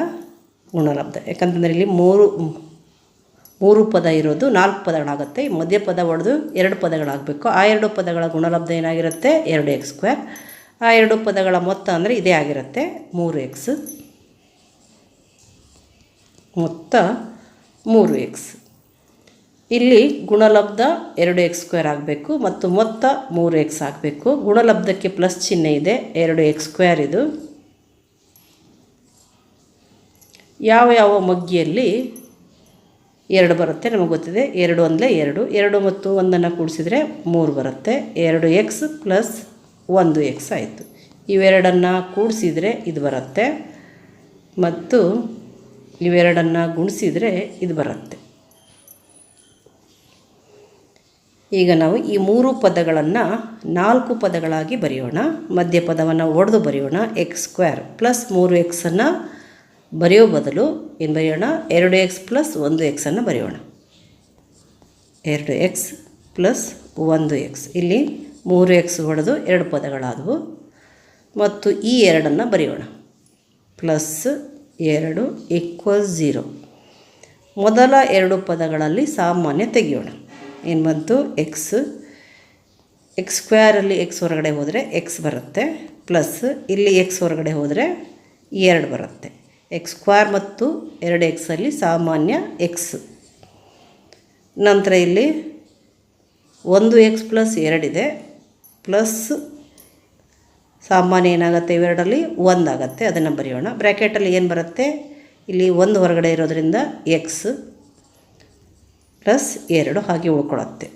ಗುಣಲಬ್ಧ. ಯಾಕಂತಂದರೆ ಇಲ್ಲಿ ಮೂರು ಪದ ಇರೋದು 4 ಪದಗಳಾಗುತ್ತೆ. ಮಧ್ಯ ಪದ ಒಡೆದು 2 ಪದಗಳಾಗಬೇಕು. ಆ 2 ಪದಗಳ ಗುಣಲಬ್ಧ ಏನಾಗಿರುತ್ತೆ, 2x². ಆ 2 ಪದಗಳ ಮೊತ್ತ ಅಂದರೆ ಇದೇ ಆಗಿರುತ್ತೆ, 3x. ಮೊತ್ತ 3x. ಇಲ್ಲಿ ಗುಣಲಬ್ಧ 2x² ಆಗಬೇಕು ಮತ್ತು ಮೊತ್ತ 3x ಆಗಬೇಕು. ಗುಣಲಬ್ಧಕ್ಕೆ ಪ್ಲಸ್ ಚಿಹ್ನೆ ಇದೆ, 2x². ಇದು ಯಾವ ಮಗ್ಗಿಯಲ್ಲಿ 2 ಬರುತ್ತೆ ನಮಗೆ ಗೊತ್ತಿದೆ. 2 ಅಂದರೆ 2, 2 ಮತ್ತು 1 ಕೂಡಿಸಿದರೆ 3 ಬರುತ್ತೆ. 2x ಪ್ಲಸ್ 1x ಆಯಿತು. ಇವೆರಡನ್ನು ಕೂಡಿಸಿದರೆ ಇದು ಬರುತ್ತೆ ಮತ್ತು ಇವೆರಡನ್ನು ಗುಣಿಸಿದರೆ ಇದು ಬರುತ್ತೆ. ಈಗ ನಾವು ಈ 3 ಪದಗಳನ್ನು 4 ಪದಗಳಾಗಿ ಬರೆಯೋಣ. ಮಧ್ಯ ಪದವನ್ನು ಒಡೆದು ಬರೆಯೋಣ. x² ಪ್ಲಸ್ 3x ಬರೆಯೋ ಬದಲು ಏನು ಬರೆಯೋಣ, 2x ಪ್ಲಸ್ 1x ಬರೆಯೋಣ. 2x plus 1x. ಇಲ್ಲಿ 3x ಹೊಡೆದು 2 ಪದಗಳಾದವು ಮತ್ತು ಈ 2 ಬರೆಯೋಣ. ಪ್ಲಸ್ 2 ಈಕ್ವಲ್ಸ್ 0 ಮೊದಲ ಎರಡು ಪದಗಳಲ್ಲಿ ಸಾಮಾನ್ಯ ತೆಗೆಯೋಣ. ಏನು ಬಂತು? ಎಕ್ಸ್ ಸ್ಕ್ವೇರಲ್ಲಿ ಎಕ್ಸ್ ಹೊರಗಡೆ ಹೋದರೆ ಎಕ್ಸ್ ಬರುತ್ತೆ, ಪ್ಲಸ್ ಇಲ್ಲಿ ಎಕ್ಸ್ ಹೊರಗಡೆ ಹೋದರೆ 2 ಬರುತ್ತೆ. ಎಕ್ಸ್ ಸ್ಕ್ವೇರ್ ಮತ್ತು 2 ಎಕ್ಸಲ್ಲಿ ಸಾಮಾನ್ಯ ಎಕ್ಸ್. ನಂತರ ಇಲ್ಲಿ 1x ಪ್ಲಸ್ 2 ಇದೆ, ಪ್ಲಸ್ ಸಾಮಾನ್ಯ ಏನಾಗುತ್ತೆ ಇವೆರಡರಲ್ಲಿ 1 ಆಗುತ್ತೆ. ಅದನ್ನು ಬರೆಯೋಣ. ಬ್ರ್ಯಾಕೆಟಲ್ಲಿ ಏನು ಬರುತ್ತೆ? ಇಲ್ಲಿ 1 ಹೊರಗಡೆ ಇರೋದರಿಂದ ಎಕ್ಸ್ ಪ್ಲಸ್ 2 ಹಾಗೆ ಉಳ್ಕೊಳ್ಳುತ್ತೆ,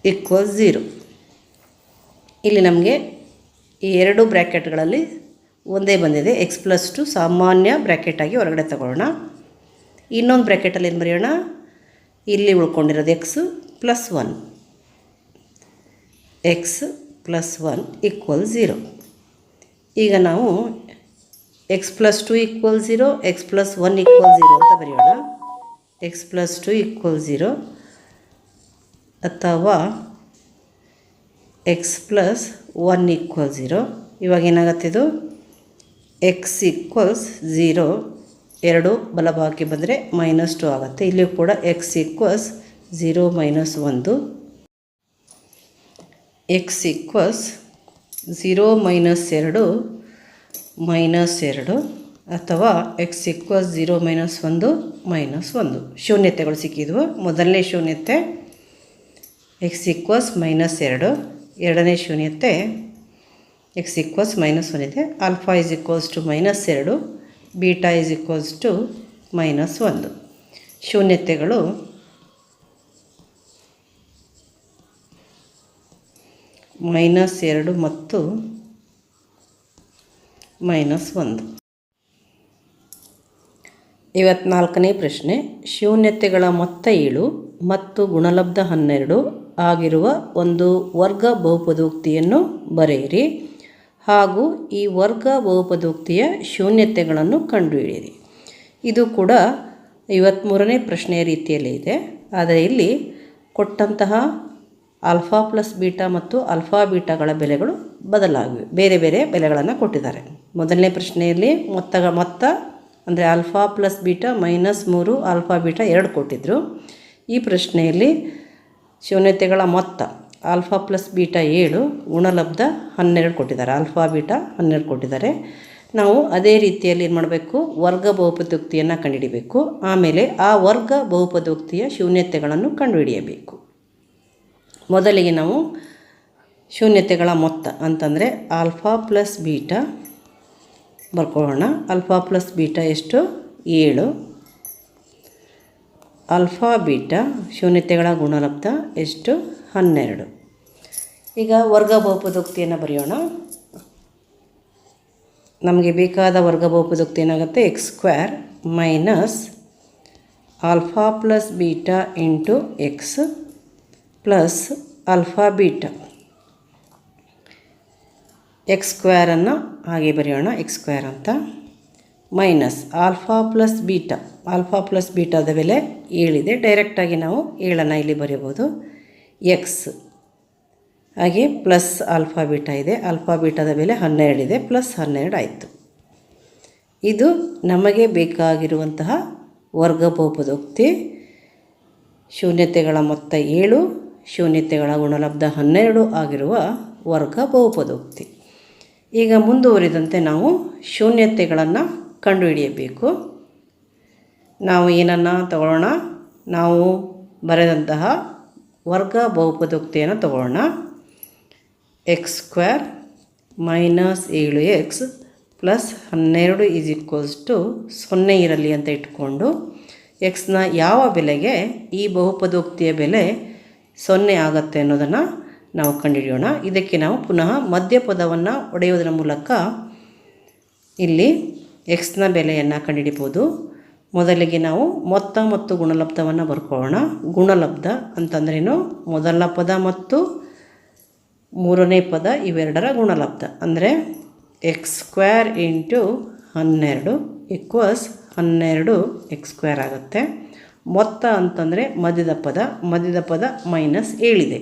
ಈಕ್ವಲ್ 0. ಇಲ್ಲಿ ನಮಗೆ ಈ ಎರಡು ಬ್ರ್ಯಾಕೆಟ್ಗಳಲ್ಲಿ ಒಂದೇ ಬಂದಿದೆ. ಎಕ್ಸ್ ಪ್ಲಸ್ 2 ಸಾಮಾನ್ಯ ಬ್ರ್ಯಾಕೆಟಾಗಿ ಹೊರಗಡೆ ತಗೊಳ್ಳೋಣ. ಇನ್ನೊಂದು ಬ್ರ್ಯಾಕೆಟಲ್ಲಿ ಏನು ಬರೆಯೋಣ? ಇಲ್ಲಿ ಉಳ್ಕೊಂಡಿರೋದು x plus 1, x plus 1 equal 0. ಈಗ ನಾವು x plus 2 equal 0, x plus 1 equal 0 ಅಂತ ಬರೆಯೋಣ. ಎಕ್ಸ್ ಪ್ಲಸ್ 2 ಈಕ್ವಲ್ 0 ಅಥವಾ ಎಕ್ಸ್ ಪ್ಲಸ್ 1 ಈಕ್ವಲ್ 0. ಇವಾಗ ಏನಾಗುತ್ತೆ? ಇದು ಎಕ್ಸ್ ಈಕ್ವಲ್ಸ್ 0, 2 ಬಲಭಾಗಕ್ಕೆ ಬಂದರೆ -2 ಆಗುತ್ತೆ. ಇಲ್ಲಿಯೂ ಕೂಡ ಎಕ್ಸ್ ಈಕ್ವಲ್ಸ್ 0 - 1, ಎಕ್ಸ್ ಈಕ್ವಲ್ಸ್ 0 - 2 -2 ಅಥವಾ ಎಕ್ಸ್ ಈಕ್ವಲ್ಸ್ 0 - 1 -1. ಶೂನ್ಯತೆಗಳು ಸಿಕ್ಕಿದ್ವು. ಮೊದಲನೇ ಶೂನ್ಯತೆ ಎಕ್ಸ್ ಈಕ್ವಲ್ಸ್ -2, ಎರಡನೇ ಶೂನ್ಯತೆ ಎಕ್ಸ್ ಈಕ್ವಲ್ಸ್ -1 ಇದೆ. Alpha is equals to -2, beta is equals to -1. ಶೂನ್ಯತೆಗಳು -2 ಮತ್ತು -1. 54ನೇ ಪ್ರಶ್ನೆ. ಶೂನ್ಯತೆಗಳ ಮೊತ್ತ 7 ಮತ್ತು ಗುಣಲಬ್ಧ 12 ಆಗಿರುವ ಒಂದು ವರ್ಗ ಬಹುಪದೋಕ್ತಿಯನ್ನು ಬರೆಯಿರಿ ಹಾಗೂ ಈ ವರ್ಗ ಬಹುಪದೋಕ್ತಿಯ ಶೂನ್ಯತೆಗಳನ್ನು ಕಂಡುಹಿಡಿಯಿರಿ. ಇದು ಕೂಡ 53ನೇ ಪ್ರಶ್ನೆಯ ರೀತಿಯಲ್ಲೇ ಇದೆ. ಆದರೆ ಇಲ್ಲಿ ಕೊಟ್ಟಂತಹ ಆಲ್ಫಾ ಪ್ಲಸ್ ಬೀಟಾ ಮತ್ತು ಆಲ್ಫಾ ಬೀಟಾಗಳ ಬೆಲೆಗಳು ಬದಲಾಗಿವೆ, ಬೇರೆ ಬೇರೆ ಬೆಲೆಗಳನ್ನು ಕೊಟ್ಟಿದ್ದಾರೆ. ಮೊದಲನೇ ಪ್ರಶ್ನೆಯಲ್ಲಿ ಮೊತ್ತ ಅಂದರೆ alpha plus beta -3 alpha beta 2 ಕೊಟ್ಟಿದ್ದರು. ಈ ಪ್ರಶ್ನೆಯಲ್ಲಿ ಶೂನ್ಯತೆಗಳ ಮೊತ್ತ ಆಲ್ಫಾ ಪ್ಲಸ್ ಬೀಟಾ 7, ಗುಣಲಬ್ಧ 12 ಕೊಟ್ಟಿದ್ದಾರೆ. ಆಲ್ಫಾ ಬೀಟಾ 12 ಕೊಟ್ಟಿದ್ದಾರೆ. ನಾವು ಅದೇ ರೀತಿಯಲ್ಲಿ ಏನು ಮಾಡಬೇಕು? ವರ್ಗ ಬಹುಪದೋಕ್ತಿಯನ್ನು ಕಂಡುಹಿಡಿಯಬೇಕು. ಆಮೇಲೆ ಆ ವರ್ಗ ಬಹುಪದೋಕ್ತಿಯ ಶೂನ್ಯತೆಗಳನ್ನು ಕಂಡುಹಿಡಿಯಬೇಕು. ಮೊದಲಿಗೆ ನಾವು ಶೂನ್ಯತೆಗಳ ಮೊತ್ತ ಅಂತಂದರೆ ಆಲ್ಫಾ ಪ್ಲಸ್ ಬೀಟಾ ಬರ್ಕೊಳ್ಳೋಣ. ಆಲ್ಫಾ ಪ್ಲಸ್ ಬೀಟಾ ಎಷ್ಟು? 7. ಆಲ್ಫಾ ಬೀಟಾ ಶೂನ್ಯತೆಗಳ ಗುಣಲಬ್ಧ ಎಷ್ಟು? 12. ಈಗ ವರ್ಗ ಬಹುಪದೋಕ್ತಿಯನ್ನು ಬರೆಯೋಣ. ನಮಗೆ ಬೇಕಾದ ವರ್ಗ ಬಹುಪದೋಕ್ತಿ ಏನಾಗುತ್ತೆ? X square minus alpha plus beta into x plus alpha beta. X ಸ್ಕ್ವೇರನ್ನು ಹಾಗೆ ಬರೆಯೋಣ, ಎಕ್ಸ್ ಸ್ಕ್ವೇರ್ ಅಂತ, minus alpha plus beta. Alpha plus ಬೀಟಾದ ಬೆಲೆ 7 ಇದೆ. ಡೈರೆಕ್ಟಾಗಿ ನಾವು 7ಅನ್ನು ಇಲ್ಲಿ ಬರೀಬೋದು. ಎಕ್ಸ್ ಹಾಗೆ ಪ್ಲಸ್ ಆಲ್ಫಾ ಬೀಟಾ ಇದೆ. ಆಲ್ಫಾ ಬೀಟಾದ ಬೆಲೆ 12 ಇದೆ, ಪ್ಲಸ್ 12 ಆಯಿತು. ಇದು ನಮಗೆ ಬೇಕಾಗಿರುವಂತಹ ವರ್ಗ ಬಹುಪದೋಕ್ತಿ. ಶೂನ್ಯತೆಗಳ ಮೊತ್ತ 7, ಶೂನ್ಯತೆಗಳ ಗುಣಲಬ್ಧ 12 ಆಗಿರುವ ವರ್ಗ ಬಹುಪದೋಕ್ತಿ. ಈಗ ಮುಂದುವರಿದಂತೆ ನಾವು ಶೂನ್ಯತೆಗಳನ್ನು ಕಂಡುಹಿಡಿಯಬೇಕು. ನಾವು ಏನನ್ನು ತಗೊಳ್ಳೋಣ? ನಾವು ಬರೆದಂತಹ ವರ್ಗ ಬಹುಪದೋಕ್ತಿಯನ್ನು ತಗೊಳ್ಳೋಣ. X square minus 7x plus 12 is equals to 0 ಇರಲಿ ಅಂತ ಇಟ್ಕೊಂಡು ಎಕ್ಸ್ನ ಯಾವ ಬೆಲೆಗೆ ಈ ಬಹುಪದೋಕ್ತಿಯ ಬೆಲೆ 0 ಆಗುತ್ತೆ ಅನ್ನೋದನ್ನು ನಾವು ಕಂಡುಹಿಡಿಯೋಣ. ಇದಕ್ಕೆ ನಾವು ಪುನಃ ಮಧ್ಯಪದವನ್ನು ಒಡೆಯೋದರ ಮೂಲಕ ಇಲ್ಲಿ ಎಕ್ಸ್ನ ಬೆಲೆಯನ್ನು ಕಂಡುಹಿಡಿಬೋದು. ಮೊದಲಿಗೆ ನಾವು ಮೊತ್ತ ಮತ್ತು ಗುಣಲಬ್ಧವನ್ನು ಬರ್ಕೊಳ್ಳೋಣ. ಗುಣಲಬ್ಧ ಅಂತಂದ್ರೇನು? ಮೊದಲ ಪದ ಮತ್ತು ಮೂರನೇ ಪದ ಇವೆರಡರ ಗುಣಲಬ್ಧ. ಅಂದರೆ X square into 12 equals 12 X square ಆಗುತ್ತೆ. ಮೊತ್ತ ಅಂತಂದರೆ ಮಧ್ಯದ ಪದ -7 ಇದೆ.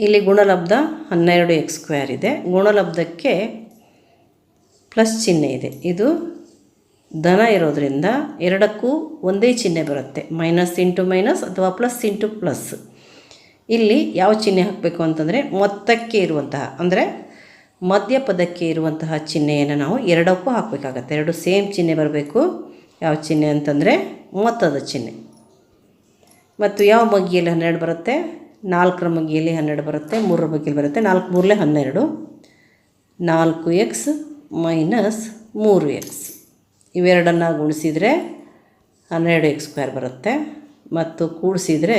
ಇಲ್ಲಿ ಗುಣಲಬ್ಧ 12 ಎಕ್ಸ್ ಸ್ಕ್ವೇರ್ ಇದೆ. ಗುಣಲಬ್ಧಕ್ಕೆ ಪ್ಲಸ್ ಚಿಹ್ನೆ ಇದೆ. ಇದು ಧನ ಇರೋದರಿಂದ ಎರಡಕ್ಕೂ ಒಂದೇ ಚಿಹ್ನೆ ಬರುತ್ತೆ, ಮೈನಸ್ ಇಂಟು ಮೈನಸ್ ಅಥವಾ ಪ್ಲಸ್ ಇಂಟು ಪ್ಲಸ್. ಇಲ್ಲಿ ಯಾವ ಚಿಹ್ನೆ ಹಾಕಬೇಕು ಅಂತಂದರೆ ಮೊತ್ತಕ್ಕೆ ಇರುವಂತಹ, ಅಂದರೆ ಮಧ್ಯಪದಕ್ಕೆ ಇರುವಂತಹ ಚಿಹ್ನೆಯನ್ನು ನಾವು ಎರಡಕ್ಕೂ ಹಾಕಬೇಕಾಗತ್ತೆ. ಎರಡು ಸೇಮ್ ಚಿಹ್ನೆ ಬರಬೇಕು. ಯಾವ ಚಿಹ್ನೆ ಅಂತಂದರೆ ಮೊತ್ತದ ಚಿಹ್ನೆ. ಮತ್ತು ಯಾವ ಬಗ್ಗೆಯಲ್ಲಿ 12 ಬರುತ್ತೆ? 4ರ ಬಗ್ಗೆಯಲ್ಲಿ 12 ಬರುತ್ತೆ, 3ರ ಬಗ್ಗೆಯಲ್ಲಿ ಬರುತ್ತೆ. 4 3 12, 4x ಮೈನಸ್ 3x ಇವೆರಡನ್ನು ಗುಣಿಸಿದರೆ 12x² ಬರುತ್ತೆ, ಮತ್ತು ಕೂಡಿಸಿದರೆ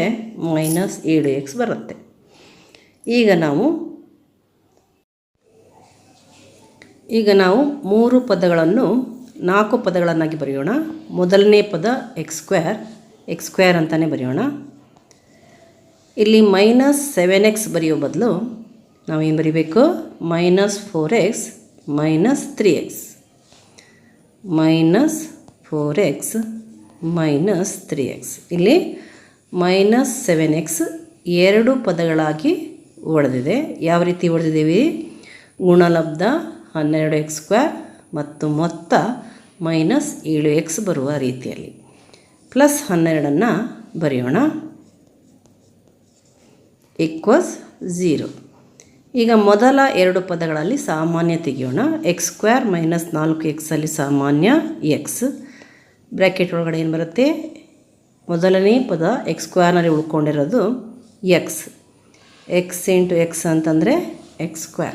ಮೈನಸ್ 7x ಬರುತ್ತೆ. ಈಗ ನಾವು 3 ಪದಗಳನ್ನು 4 ಪದಗಳನ್ನಾಗಿ ಬರೆಯೋಣ. ಮೊದಲನೇ ಪದ x² ಅಂತಲೇ ಬರೆಯೋಣ. ಇಲ್ಲಿ ಮೈನಸ್ 7x ಬರೆಯೋ ಬದಲು ನಾವೇನು ಬರೀಬೇಕು? Minus 4x minus 3x, minus 4x minus 3x. ಇಲ್ಲಿ ಮೈನಸ್ 7x 2 ಪದಗಳಾಗಿ ಒಡೆದಿದೆ. ಯಾವ ರೀತಿ ಒಡೆದಿದ್ದೀವಿ? ಗುಣಲಬ್ಧ 12x² ಮತ್ತು ಮೊತ್ತ ಮೈನಸ್ 7x ಬರುವ ರೀತಿಯಲ್ಲಿ. ಪ್ಲಸ್ 12 ಬರೆಯೋಣ, ಈಕ್ವಲ್ಸ್ 0. ಈಗ ಮೊದಲ 2 ಪದಗಳಲ್ಲಿ ಸಾಮಾನ್ಯ ತೆಗೆಯೋಣ. x² ಮೈನಸ್ 4x ಅಲ್ಲಿ ಸಾಮಾನ್ಯ x. ಬ್ರ್ಯಾಕೆಟ್ ಒಳಗಡೆ ಏನು ಬರುತ್ತೆ? ಮೊದಲನೇ ಪದ x²ನಲ್ಲಿ ಉಳ್ಕೊಂಡಿರೋದು x ಇಂಟು x ಅಂತಂದರೆ x².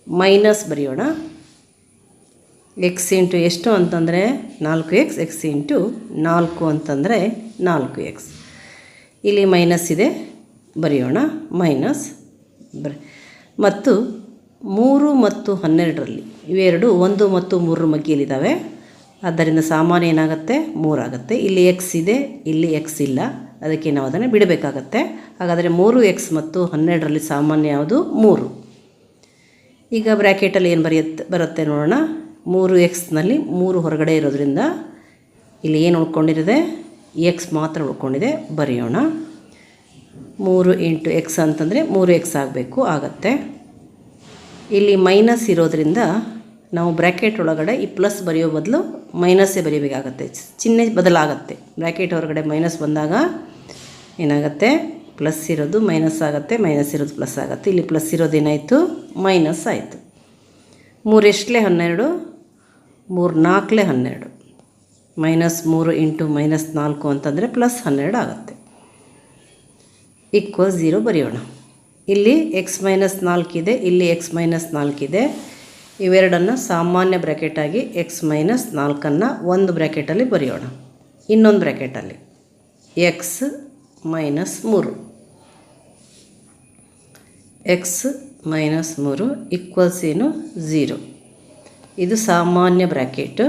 ಮೈನಸ್ ಬರೆಯೋಣ, x ಇಂಟು ಎಷ್ಟು ಅಂತಂದರೆ 4x, x ಇಂಟು 4 ಅಂತಂದರೆ 4x. ಇಲ್ಲಿ ಮೈನಸ್ ಇದೆ, ಬರೆಯೋಣ ಮೈನಸ್. ಮತ್ತು 3 ಮತ್ತು 12ರಲ್ಲಿ ಇವೆರಡು 1 ಮತ್ತು 3 ಮಧ್ಯೆಯಲ್ಲಿದ್ದಾವೆ. ಆದ್ದರಿಂದ ಸಾಮಾನ್ಯ ಏನಾಗುತ್ತೆ? 3 ಆಗುತ್ತೆ. ಇಲ್ಲಿ x ಇದೆ, ಇಲ್ಲಿ x ಇಲ್ಲ, ಅದಕ್ಕೆ ನಾವು ಅದನ್ನು ಬಿಡಬೇಕಾಗತ್ತೆ. ಹಾಗಾದರೆ 3x ಮತ್ತು 12ರಲ್ಲಿ ಸಾಮಾನ್ಯ ಯಾವುದು? 3. ಈಗ ಬ್ರ್ಯಾಕೆಟಲ್ಲಿ ಏನು ಬರುತ್ತೆ ನೋಡೋಣ. 3xನಲ್ಲಿ 3 ಹೊರಗಡೆ ಇರೋದ್ರಿಂದ ಇಲ್ಲಿ ಏನು ಉಳ್ಕೊಂಡಿದೆ? x ಮಾತ್ರ ಉಳ್ಕೊಂಡಿದೆ, ಬರೆಯೋಣ. 3 ಇಂಟು x ಅಂತಂದರೆ 3x ಆಗಬೇಕು, ಆಗತ್ತೆ. ಇಲ್ಲಿ ಮೈನಸ್ ಇರೋದ್ರಿಂದ ನಾವು ಬ್ರ್ಯಾಕೆಟ್ ಒಳಗಡೆ ಈ ಪ್ಲಸ್ ಬರೆಯೋ ಬದಲು ಮೈನಸ್ಸೇ ಬರೀಬೇಕಾಗತ್ತೆ. ಚಿಹ್ನೆ ಬದಲಾಗತ್ತೆ. ಬ್ರ್ಯಾಕೆಟ್ ಹೊರಗಡೆ ಮೈನಸ್ ಬಂದಾಗ ಏನಾಗುತ್ತೆ? ಪ್ಲಸ್ ಇರೋದು ಮೈನಸ್ ಆಗುತ್ತೆ, ಮೈನಸ್ ಇರೋದು ಪ್ಲಸ್ ಆಗುತ್ತೆ. ಇಲ್ಲಿ ಪ್ಲಸ್ ಇರೋದು ಏನಾಯಿತು? ಮೈನಸ್ ಆಯಿತು. 3 ಎಷ್ಟಲೇ 12, 3 4ಲೇ 12, ಮೈನಸ್ 3 ಇಂಟು ಮೈನಸ್ 4 ಅಂತಂದರೆ ಪ್ಲಸ್ 12 ಆಗುತ್ತೆ. ಈಕ್ವಲ್ 0 ಬರೆಯೋಣ. ಇಲ್ಲಿ x ಮೈನಸ್ 4 ಇದೆ, ಇಲ್ಲಿ x ಮೈನಸ್ 4 ಇದೆ. ಇವೆರಡನ್ನು ಸಾಮಾನ್ಯ ಬ್ರ್ಯಾಕೆಟಾಗಿ x ಮೈನಸ್ 4ಅನ್ನು ಒಂದು ಬ್ರ್ಯಾಕೆಟಲ್ಲಿ ಬರೆಯೋಣ. ಇನ್ನೊಂದು ಬ್ರ್ಯಾಕೆಟಲ್ಲಿ x minus 3, x minus 3 equals ಏನು? 0. ಇದು ಸಾಮಾನ್ಯ ಬ್ರ್ಯಾಕೆಟ್.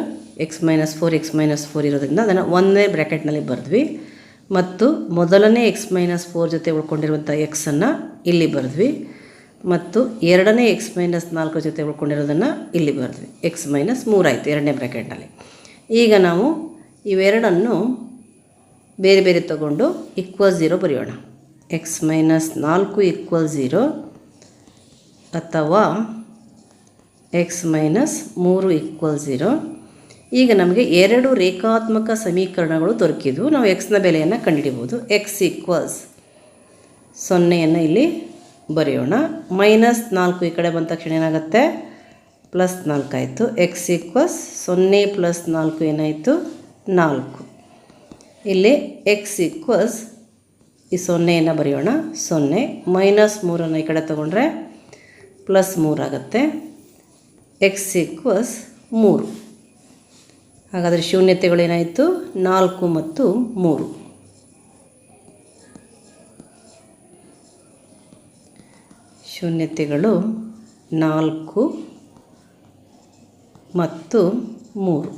x ಮೈನಸ್ 4 ಇರೋದ್ರಿಂದ ಅದನ್ನು ಒಂದೇ ಬ್ರ್ಯಾಕೆಟ್ನಲ್ಲಿ ಬರೆದ್ವಿ. ಮತ್ತು ಮೊದಲನೇ x ಮೈನಸ್ 4 ಜೊತೆ ಉಳ್ಕೊಂಡಿರುವಂಥ xನ್ನು ಇಲ್ಲಿ ಬರೆದ್ವಿ. ಮತ್ತು ಎರಡನೇ x ಮೈನಸ್ 4 ಜೊತೆ ಉಳ್ಕೊಂಡಿರೋದನ್ನು ಇಲ್ಲಿ ಬರೆದ್ವಿ. x ಮೈನಸ್ 3 ಆಯಿತು ಎರಡನೇ ಬ್ರ್ಯಾಕೆಟ್ನಲ್ಲಿ. ಈಗ ನಾವು ಇವೆರಡನ್ನು ಬೇರೆ ಬೇರೆ ತಗೊಂಡು ಈಕ್ವಲ್ 0 ಬರೆಯೋಣ. x ಮೈನಸ್ 4 ಈಕ್ವಲ್ 0 ಅಥವಾ x ಮೈನಸ್ 3 ಈಕ್ವಲ್ 0. ಈಗ ನಮಗೆ 2 ರೇಖಾತ್ಮಕ ಸಮೀಕರಣಗಳು ದೊರಕಿದ್ವು. ನಾವು xನ ಬೆಲೆಯನ್ನು ಕಂಡುಹಿಡಿಬೋದು. x ಈಕ್ವಲ್ಸ್ 0 ಇಲ್ಲಿ ಬರೆಯೋಣ. ಮೈನಸ್ 4 ಈ ಕಡೆ ಬಂದ ತಕ್ಷಣ ಏನಾಗುತ್ತೆ? ಪ್ಲಸ್ 4 ಆಯಿತು. x ಈಕ್ವಲ್ಸ್ 0 ಪ್ಲಸ್ 4 ಏನಾಯಿತು? 4. ಇಲ್ಲಿ x ಈಕ್ವಲ್ಸ್ ಈ 0 ಬರೆಯೋಣ. 0 ಮೈನಸ್ 3 ಈ ಕಡೆ ತೊಗೊಂಡ್ರೆ ಪ್ಲಸ್ 3 ಆಗುತ್ತೆ. x equals 3. ಹಾಗಾದರೆ ಶೂನ್ಯತೆಗಳೇನಾಯಿತು? 4 ಮತ್ತು 3. ಶೂನ್ಯತೆಗಳು 4 ಮತ್ತು 3.